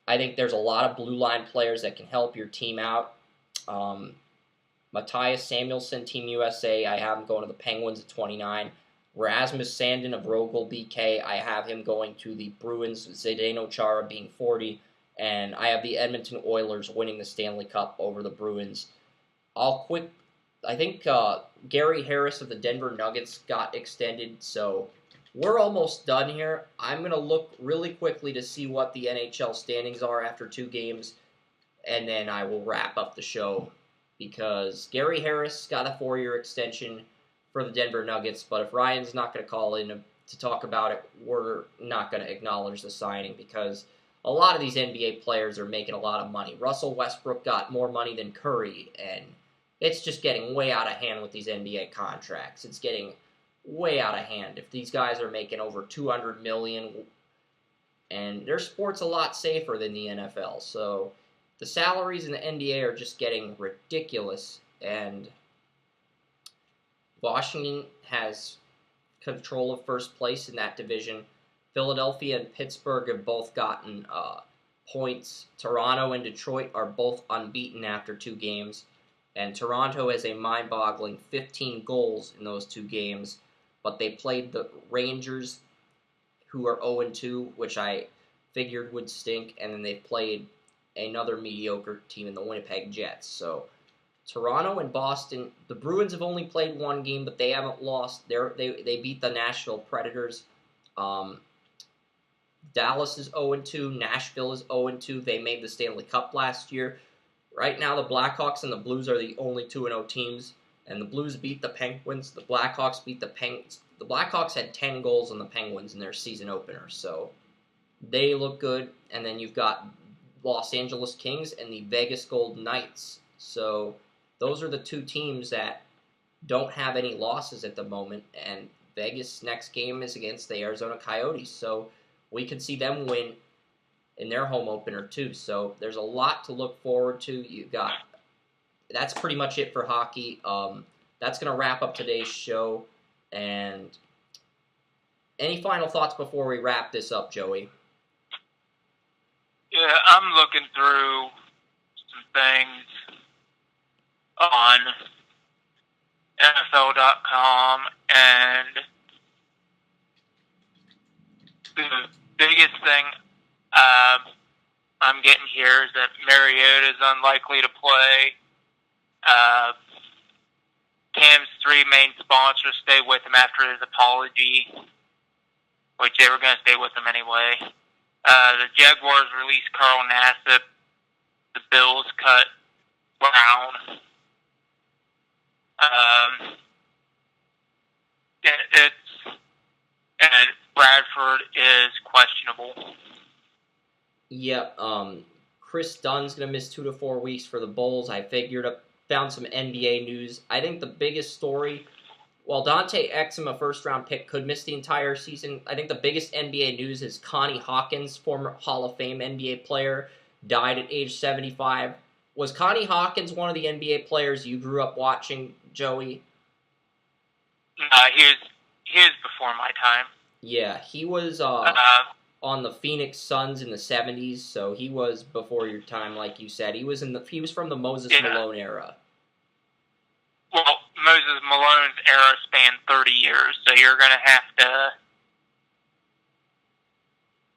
I think there's a lot of blue line players that can help your team out. Matthias Samuelsson, Team USA, I have him going to the Penguins at 29. Rasmus Sandin of Rogel BK, I have him going to the Bruins, Zdeno Chara being 40. And I have the Edmonton Oilers winning the Stanley Cup over the Bruins. I think Gary Harris of the Denver Nuggets got extended, so we're almost done here. I'm going to look really quickly to see what the NHL standings are after 2 games, and then I will wrap up the show. because Gary Harris got a 4-year extension for the Denver Nuggets, but if Ryan's not going to call in to talk about it, we're not going to acknowledge the signing because a lot of these NBA players are making a lot of money. Russell Westbrook got more money than Curry, and it's just getting way out of hand with these NBA contracts. It's getting way out of hand. If these guys are making over $200 million, and their sport's a lot safer than the NFL, so the salaries in the NBA are just getting ridiculous, and Washington has control of first place in that division. Philadelphia and Pittsburgh have both gotten points. Toronto and Detroit are both unbeaten after 2 games, and Toronto has a mind-boggling 15 goals in those 2 games, but they played the Rangers, who are 0-2, which I figured would stink, and then they've played another mediocre team in the Winnipeg Jets. So Toronto and Boston, the Bruins have only played 1 game, but they haven't lost. They beat the Nashville Predators. Dallas is 0-2. Nashville is 0-2. They made the Stanley Cup last year. Right now, the Blackhawks and the Blues are the only 2-0 teams, and the Blues beat the Penguins. The Blackhawks beat the Penguins. The Blackhawks had 10 goals on the Penguins in their season opener, so they look good. And then you've got Los Angeles Kings and the Vegas Golden Knights. So those are the 2 teams that don't have any losses at the moment, and Vegas' next game is against the Arizona Coyotes, so we could see them win in their home opener too. So there's a lot to look forward to. That's pretty much it for hockey. That's going to wrap up today's show. And any final thoughts before we wrap this up, Joey? Yeah, I'm looking through some things on NFL.com, and the biggest thing I'm getting here is that Mariota is unlikely to play. Cam's 3 main sponsors stay with him after his apology, which they were going to stay with him anyway. The Jaguars released Carl Nassib. The Bills cut Brown. And Bradford is questionable. Yep. Chris Dunn's going to miss 2 to 4 weeks for the Bulls. I found some NBA news. I think the biggest story, while Dante Exum, a first-round pick, could miss the entire season, I think the biggest NBA news is Connie Hawkins, former Hall of Fame NBA player, died at age 75. Was Connie Hawkins one of the NBA players you grew up watching, Joey? He was before my time. Yeah, he was on the Phoenix Suns in the 70s, so he was before your time, like you said. He was from the Moses Malone era. Well, Moses Malone's era spanned 30 years, so you're going to have to...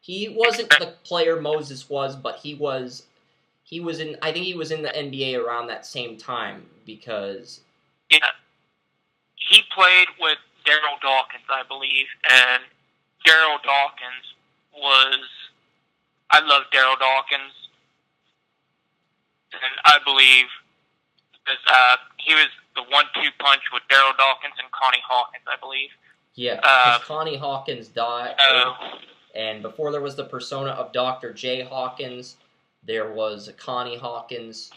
He wasn't the player Moses was, but he was in, I think he was in the NBA around that same time, because... Yeah. He played with Daryl Dawkins, I believe, and Daryl Dawkins I love Daryl Dawkins, and I believe he was the 1-2 punch with Daryl Dawkins and Connie Hawkins, I believe. Yeah, because Connie Hawkins died, and before there was the persona of Dr. J. Hawkins, there was Connie Hawkins,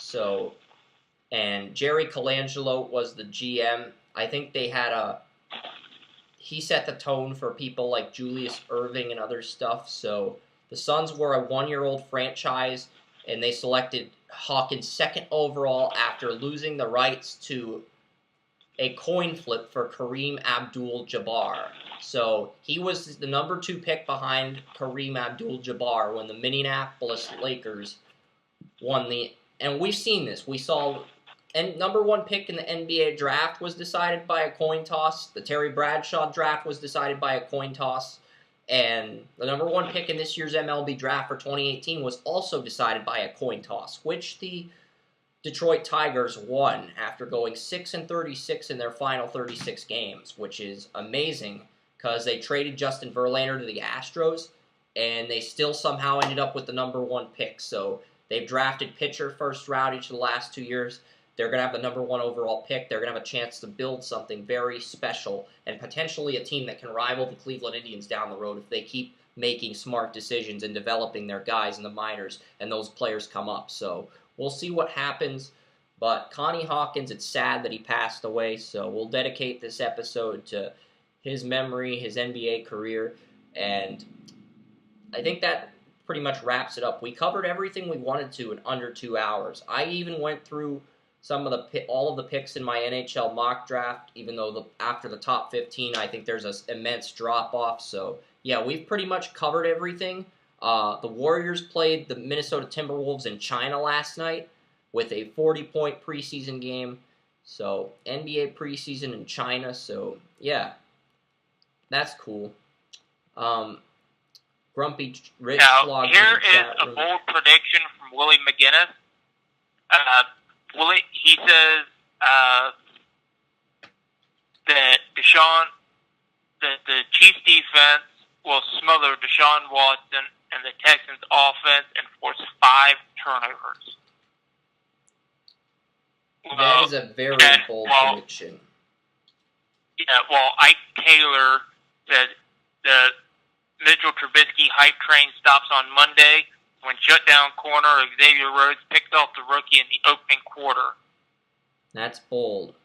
and Jerry Colangelo was the GM. I think they had he set the tone for people like Julius Erving and other stuff, so the Suns were a 1-year-old franchise, and they selected Hawkins 2nd overall after losing the rights to a coin flip for Kareem Abdul-Jabbar. So he was the number 2 pick behind Kareem Abdul-Jabbar when the Minneapolis Lakers won and we've seen this. We saw... And number 1 pick in the NBA draft was decided by a coin toss. The Terry Bradshaw draft was decided by a coin toss. And the number 1 pick in this year's MLB draft for 2018 was also decided by a coin toss, which the Detroit Tigers won after going 6-36 in their final 36 games, which is amazing because they traded Justin Verlander to the Astros, and they still somehow ended up with the number 1 pick. So they've drafted pitcher first round each of the last 2 years. they're going to have the number 1 overall pick. They're going to have a chance to build something very special and potentially a team that can rival the Cleveland Indians down the road if they keep making smart decisions and developing their guys in the minors and those players come up. So we'll see what happens. But Connie Hawkins, it's sad that he passed away, so we'll dedicate this episode to his memory, his NBA career, and I think that pretty much wraps it up. We covered everything we wanted to in under 2 hours. I even went through all of the picks in my NHL mock draft, even though after the top 15, I think there's an immense drop-off. So, yeah, we've pretty much covered everything. The Warriors played the Minnesota Timberwolves in China last night with a 40-point preseason game. So, NBA preseason in China. So, yeah, that's cool. Grumpy Rich Now, here is a bold prediction from Willie McGinnis. He says that the Chiefs defense will smother Deshaun Watson and the Texans offense and force 5 turnovers. That is a very bold prediction. Yeah, Ike Taylor said the Mitchell Trubisky hype train stops on Monday when shutdown corner Xavier Rhodes picks off the rookie in the opening quarter. That's bold.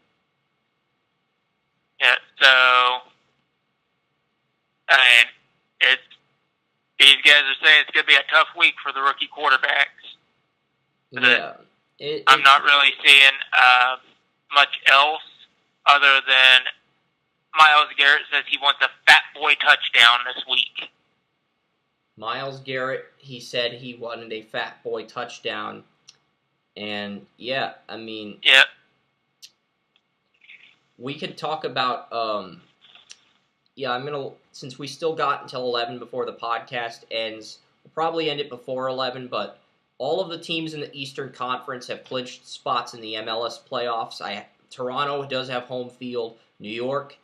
Yeah, so these guys are saying it's going to be a tough week for the rookie quarterbacks. Yeah. I'm not really seeing much else other than Myles Garrett says he wants a fat boy touchdown this week. Myles Garrett, he said he wanted a fat boy touchdown. And, yeah, I mean... Yep. We could talk about... since we still got until 11 before the podcast ends, we'll probably end it before 11, but all of the teams in the Eastern Conference have clinched spots in the MLS playoffs. Toronto does have home field. New York,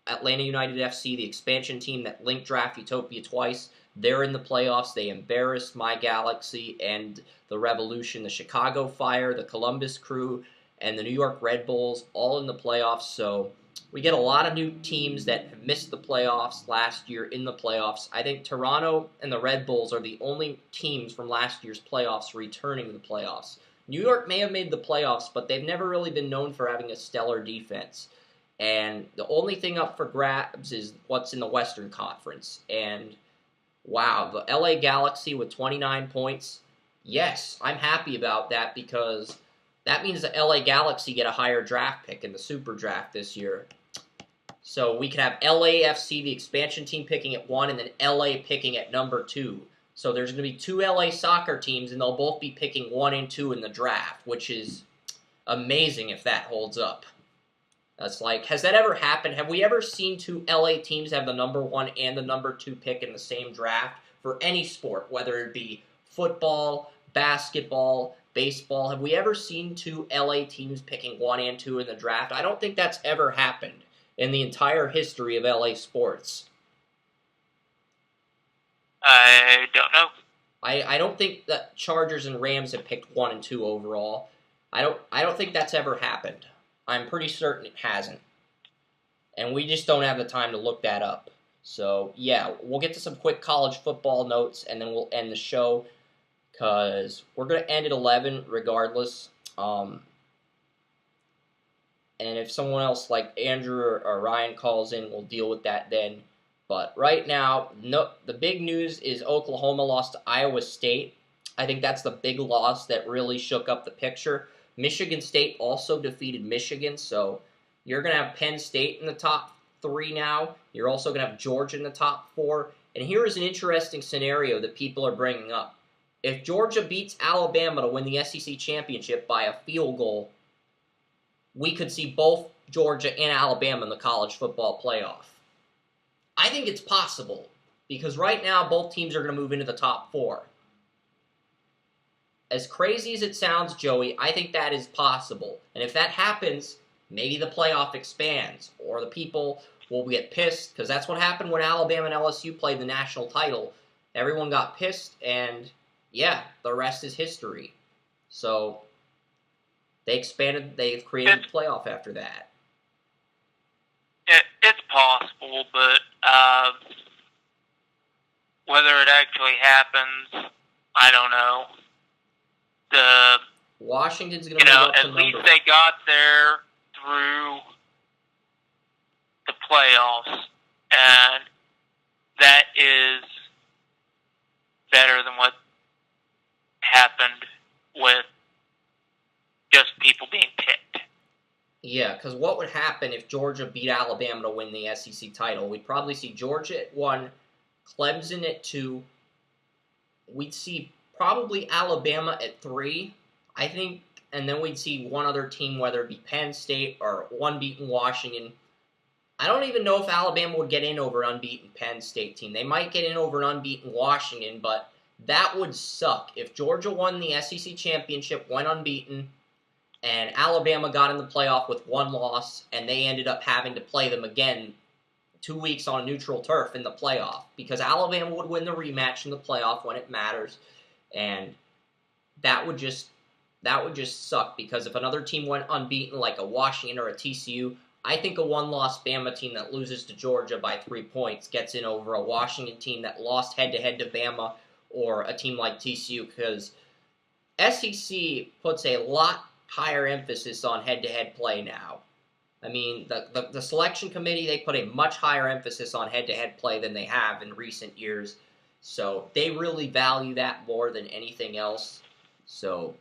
Atlanta United FC, the expansion team that linked Draft Utopia twice, they're in the playoffs. They embarrassed my Galaxy and the Revolution, the Chicago Fire, the Columbus Crew, and the New York Red Bulls, all in the playoffs. So we get a lot of new teams that have missed the playoffs last year in the playoffs. I think Toronto and the Red Bulls are the only teams from last year's playoffs returning to the playoffs. New York may have made the playoffs, but they've never really been known for having a stellar defense. And the only thing up for grabs is what's in the Western Conference. And wow, the LA Galaxy with 29 points. Yes, I'm happy about that because that means the LA Galaxy get a higher draft pick in the Super Draft this year. So we could have LAFC, the expansion team, picking at 1, and then LA picking at number 2. So there's going to be 2 LA soccer teams, and they'll both be picking 1 and 2 in the draft, which is amazing if that holds up. That's like, has that ever happened? Have we ever seen 2 LA teams have the number 1 and the number 2 pick in the same draft for any sport, whether it be football, basketball, baseball? Have we ever seen 2 LA teams picking 1 and 2 in the draft? I don't think that's ever happened in the entire history of LA sports. I don't know. I don't think that Chargers and Rams have picked 1 and 2 overall. I don't think that's ever happened. I'm pretty certain it hasn't. And we just don't have the time to look that up. So, yeah, we'll get to some quick college football notes, and then we'll end the show, because we're going to end at 11 regardless. And if someone else like Andrew or Ryan calls in, we'll deal with that then. But right now, the big news is Oklahoma lost to Iowa State. I think that's the big loss that really shook up the picture. Michigan State also defeated Michigan, so you're going to have Penn State in the top 3 now. You're also going to have Georgia in the top 4. And here is an interesting scenario that people are bringing up. If Georgia beats Alabama to win the SEC championship by a field goal, we could see both Georgia and Alabama in the college football playoff. I think it's possible, because right now both teams are going to move into the top 4. As crazy as it sounds, Joey, I think that is possible. And if that happens, maybe the playoff expands, or the people will get pissed, because that's what happened when Alabama and LSU played the national title. Everyone got pissed, and yeah, the rest is history. So, They created the playoff after that. It's possible, but whether it actually happens, I don't know. Washington's going to move up to number... At least they got there through the playoffs, and that is better than what happened with just people being picked. Yeah, because what would happen if Georgia beat Alabama to win the SEC title? We'd probably see Georgia at 1, Clemson at 2. We'd see probably Alabama at 3, I think, and then we'd see one other team, whether it be Penn State or unbeaten Washington. I don't even know if Alabama would get in over an unbeaten Penn State team. They might get in over an unbeaten Washington, but that would suck. If Georgia won the SEC championship, went unbeaten, and Alabama got in the playoff with 1 loss, and they ended up having to play them again 2 weeks on a neutral turf in the playoff, because Alabama would win the rematch in the playoff when it matters, and that would just suck, because if another team went unbeaten like a Washington or a TCU, I think a 1-loss Bama team that loses to Georgia by 3 points gets in over a Washington team that lost head-to-head to Bama or a team like TCU, because SEC puts a lot higher emphasis on head-to-head play now. I mean, the selection committee, they put a much higher emphasis on head-to-head play than they have in recent years. So they really value that more than anything else. So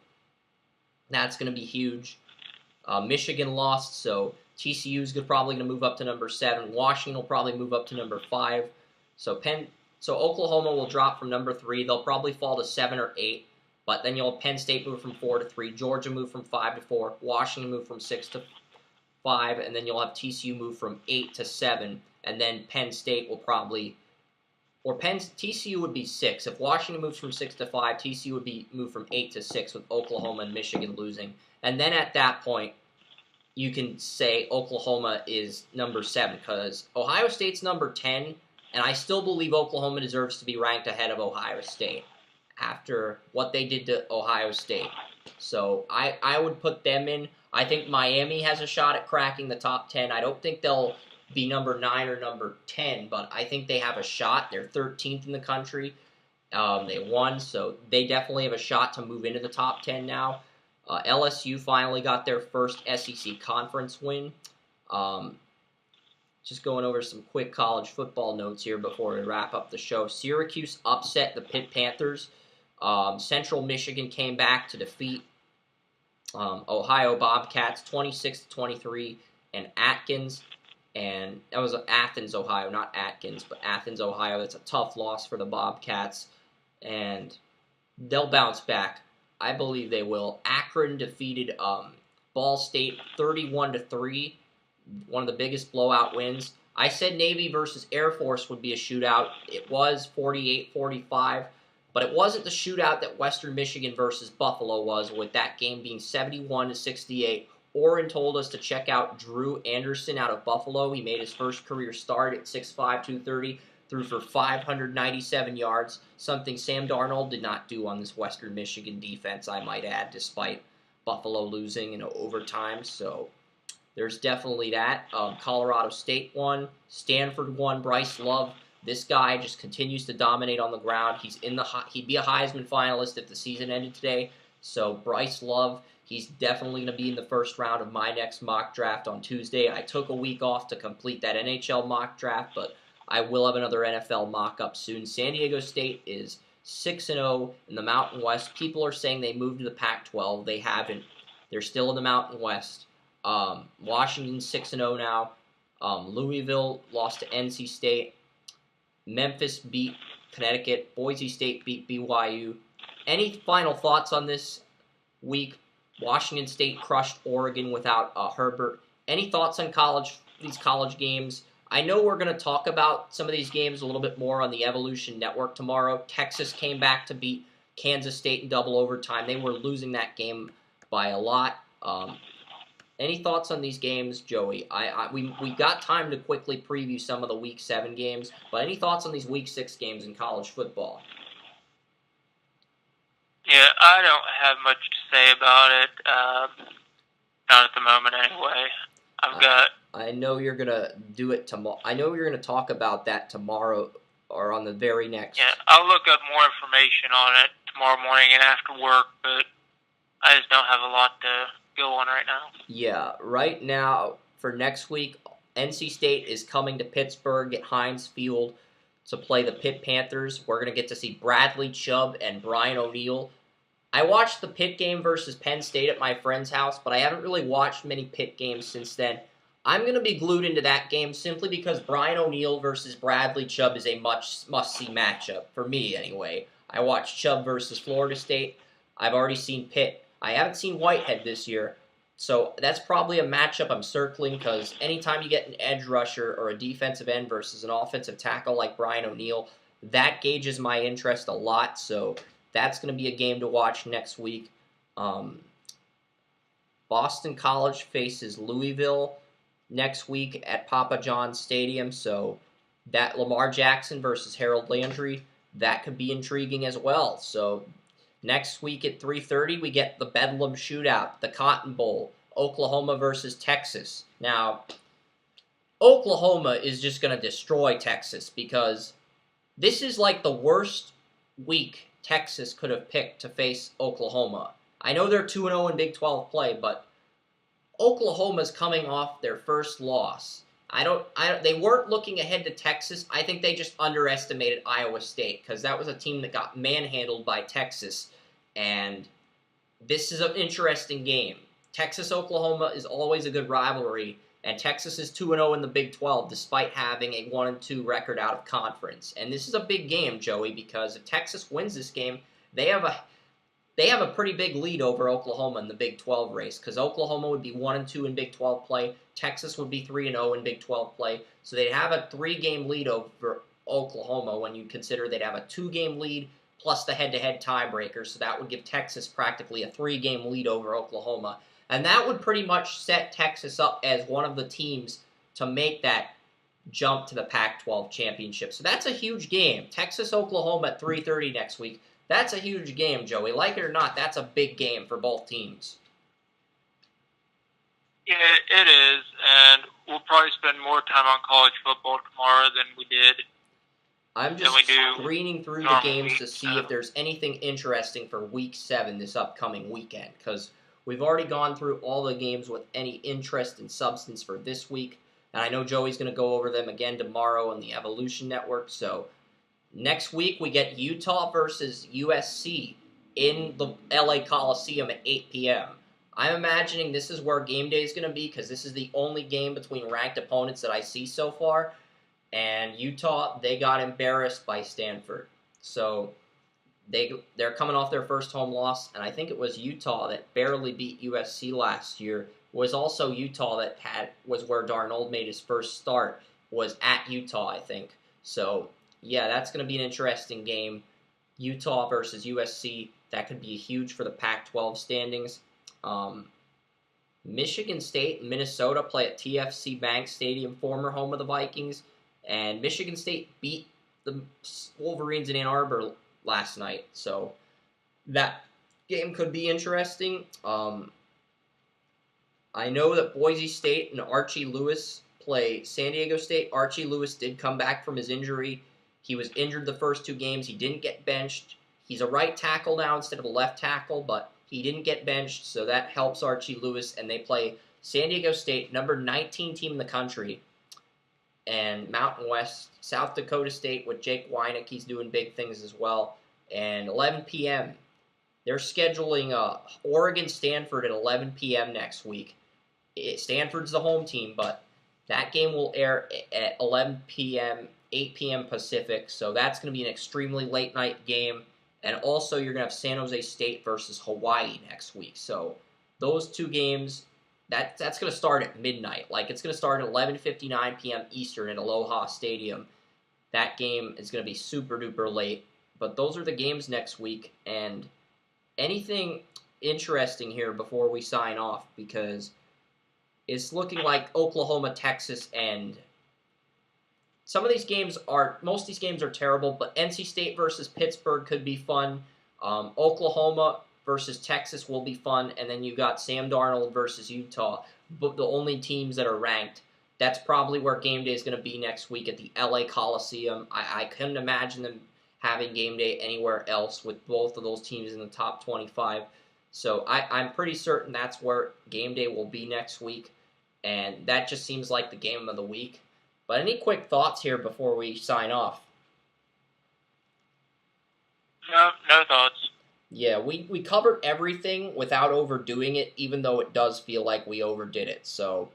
that's going to be huge. Michigan lost, so TCU is probably going to move up to number 7. Washington will probably move up to number 5. So Oklahoma will drop from number 3. They'll probably fall to 7 or 8. But then you'll have Penn State move from 4 to 3, Georgia move from 5 to 4, Washington move from 6 to 5, and then you'll have TCU move from 8 to 7, and then Penn State will probably, TCU would be 6. If Washington moves from 6 to 5, TCU would be moved from 8 to 6 with Oklahoma and Michigan losing. And then at that point, you can say Oklahoma is number 7, because Ohio State's number 10, and I still believe Oklahoma deserves to be ranked ahead of Ohio State after what they did to Ohio State. So I would put them in. I think Miami has a shot at cracking the top 10. I don't think they'll be number 9 or number 10, but I think they have a shot. They're 13th in the country. They won, so they definitely have a shot to move into the top 10 now. LSU finally got their first SEC conference win. Just going over some quick college football notes here before we wrap up the show. Syracuse upset the Pitt Panthers. Central Michigan came back to defeat Ohio Bobcats 26-23, and Atkins, and that was Athens, Ohio, not Atkins, but Athens, Ohio. That's a tough loss for the Bobcats, and they'll bounce back. I believe they will. Akron defeated Ball State 31-3, one of the biggest blowout wins. I said Navy versus Air Force would be a shootout. It was 48-45. But it wasn't the shootout that Western Michigan versus Buffalo was, with that game being 71-68. Oren told us to check out Drew Anderson out of Buffalo. He made his first career start at 6'5", 230, threw for 597 yards, something Sam Darnold did not do on this Western Michigan defense, I might add, despite Buffalo losing in overtime. So there's definitely that. Colorado State won. Stanford won. Bryce Love. This guy just continues to dominate on the ground. He'd be a Heisman finalist if the season ended today. So Bryce Love, he's definitely going to be in the first round of my next mock draft on Tuesday. I took a week off to complete that NHL mock draft, but I will have another NFL mock up soon. San Diego State is 6-0 in the Mountain West. People are saying they moved to the Pac-12. They haven't. They're still in the Mountain West. Washington's 6-0 now. Louisville lost to NC State. Memphis beat Connecticut. Boise State beat BYU. Any final thoughts on this week? Washington State crushed Oregon without Herbert. Any thoughts on these college games? I know we're going to talk about some of these games a little bit more on the Evolution Network tomorrow. Texas came back to beat Kansas State in double overtime. They were losing that game by a lot. Any thoughts on these games, Joey? We got time to quickly preview some of the Week 7 games, but any thoughts on these Week 6 games in college football? Yeah, I don't have much to say about it. Not at the moment, anyway. I've got. I know you're gonna do it tomorrow. I know you're gonna talk about that tomorrow or on the very next. Yeah, I'll look up more information on it tomorrow morning and after work, but I just don't have a lot to go on right now. Yeah, right now for next week, NC State is coming to Pittsburgh at Heinz Field to play the Pitt Panthers. We're gonna get to see Bradley Chubb and Brian O'Neill. I watched the Pitt game versus Penn State at my friend's house, but I haven't really watched many Pitt games since then. I'm going to be glued into that game simply because Brian O'Neill versus Bradley Chubb is a must-see matchup, for me anyway. I watched Chubb versus Florida State. I've already seen Pitt. I haven't seen Whitehead this year, so that's probably a matchup I'm circling because anytime you get an edge rusher or a defensive end versus an offensive tackle like Brian O'Neill, that gauges my interest a lot, so that's going to be a game to watch next week. Boston College faces Louisville next week at Papa John's Stadium, so that Lamar Jackson versus Harold Landry, that could be intriguing as well. So next week at 3:30, we get the Bedlam Shootout, the Cotton Bowl, Oklahoma versus Texas. Now, Oklahoma is just going to destroy Texas because this is like the worst week Texas could have picked to face Oklahoma. I know they're 2-0 in Big 12 play, but Oklahoma's coming off their first loss. They weren't looking ahead to Texas. I think they just underestimated Iowa State because that was a team that got manhandled by Texas. And this is an interesting game. Texas-Oklahoma is always a good rivalry, and Texas is 2-0 in the Big 12 despite having a 1-2 record out of conference. And this is a big game, Joey, because if Texas wins this game, they have a pretty big lead over Oklahoma in the Big 12 race because Oklahoma would be 1-2 in Big 12 play. Texas would be 3-0 in Big 12 play. So they'd have a 3-game lead over Oklahoma when you consider they'd have a 2-game lead plus the head-to-head tiebreaker. So that would give Texas practically a 3-game lead over Oklahoma. And that would pretty much set Texas up as one of the teams to make that jump to the Pac-12 championship. So that's a huge game. Texas-Oklahoma at 3:30 next week. That's a huge game, Joey. Like it or not, that's a big game for both teams. Yeah, it is, and we'll probably spend more time on college football tomorrow than we did. I'm just screening through the games to see if there's anything interesting for Week 7 this upcoming weekend, because we've already gone through all the games with any interest and substance for this week, and I know Joey's going to go over them again tomorrow on the Evolution Network, so next week, we get Utah versus USC in the LA Coliseum at 8 p.m. I'm imagining this is where game day is going to be because this is the only game between ranked opponents that I see so far. And Utah, they got embarrassed by Stanford. So they're coming off their first home loss, and I think it was Utah that barely beat USC last year. It was also Utah that was where Darnold made his first start, was at Utah, I think. So yeah, that's going to be an interesting game. Utah versus USC. That could be huge for the Pac-12 standings. Michigan State and Minnesota play at TFC Bank Stadium, former home of the Vikings. And Michigan State beat the Wolverines in Ann Arbor last night. So that game could be interesting. I know that Boise State and Archie Lewis play San Diego State. Archie Lewis did come back from his injury. He was injured the first 2 games. He didn't get benched. He's a right tackle now instead of a left tackle, but he didn't get benched, so that helps Archie Lewis. And they play San Diego State, number 19 team in the country, and Mountain West, South Dakota State with Jake Weineck. He's doing big things as well. And 11 p.m. They're scheduling Oregon-Stanford at 11 p.m. next week. Stanford's the home team, but that game will air at 11 p.m., 8 p.m. Pacific, so that's going to be an extremely late-night game. And also, you're going to have San Jose State versus Hawaii next week. So those 2 games, that's going to start at midnight. Like, it's going to start at 11:59 p.m. Eastern at Aloha Stadium. That game is going to be super-duper late. But those are the games next week. And anything interesting here before we sign off, because it's looking like Oklahoma, Texas, and most of these games are terrible, but NC State versus Pittsburgh could be fun. Oklahoma versus Texas will be fun, and then you got Sam Darnold versus Utah, but the only teams that are ranked. That's probably where game day is going to be next week at the LA Coliseum. I couldn't imagine them having game day anywhere else with both of those teams in the top 25. So I'm pretty certain that's where game day will be next week, and that just seems like the game of the week. But any quick thoughts here before we sign off? No thoughts. Yeah, we covered everything without overdoing it, even though it does feel like we overdid it. So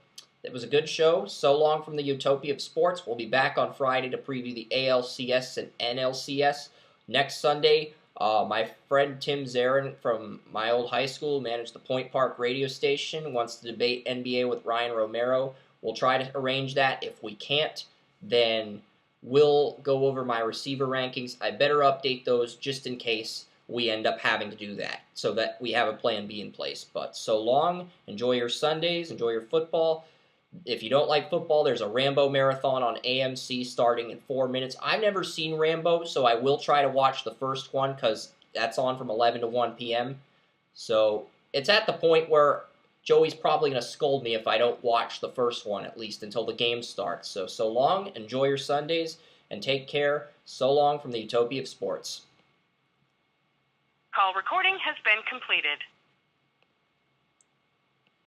it was a good show. So long from the Utopia of Sports. We'll be back on Friday to preview the ALCS and NLCS. Next Sunday, my friend Tim Zarin from my old high school, managed the Point Park radio station, wants to debate NBA with Ryan Romero. We'll try to arrange that. If we can't, then we'll go over my receiver rankings. I better update those just in case we end up having to do that, so that we have a plan B in place. But so long. Enjoy your Sundays. Enjoy your football. If you don't like football, there's a Rambo marathon on AMC starting in 4 minutes. I've never seen Rambo, so I will try to watch the first one because that's on from 11 to 1 p.m. So it's at the point where Joey's probably going to scold me if I don't watch the first one, at least until the game starts. So long, enjoy your Sundays, and take care. So long from the Utopia of Sports. Call recording has been completed.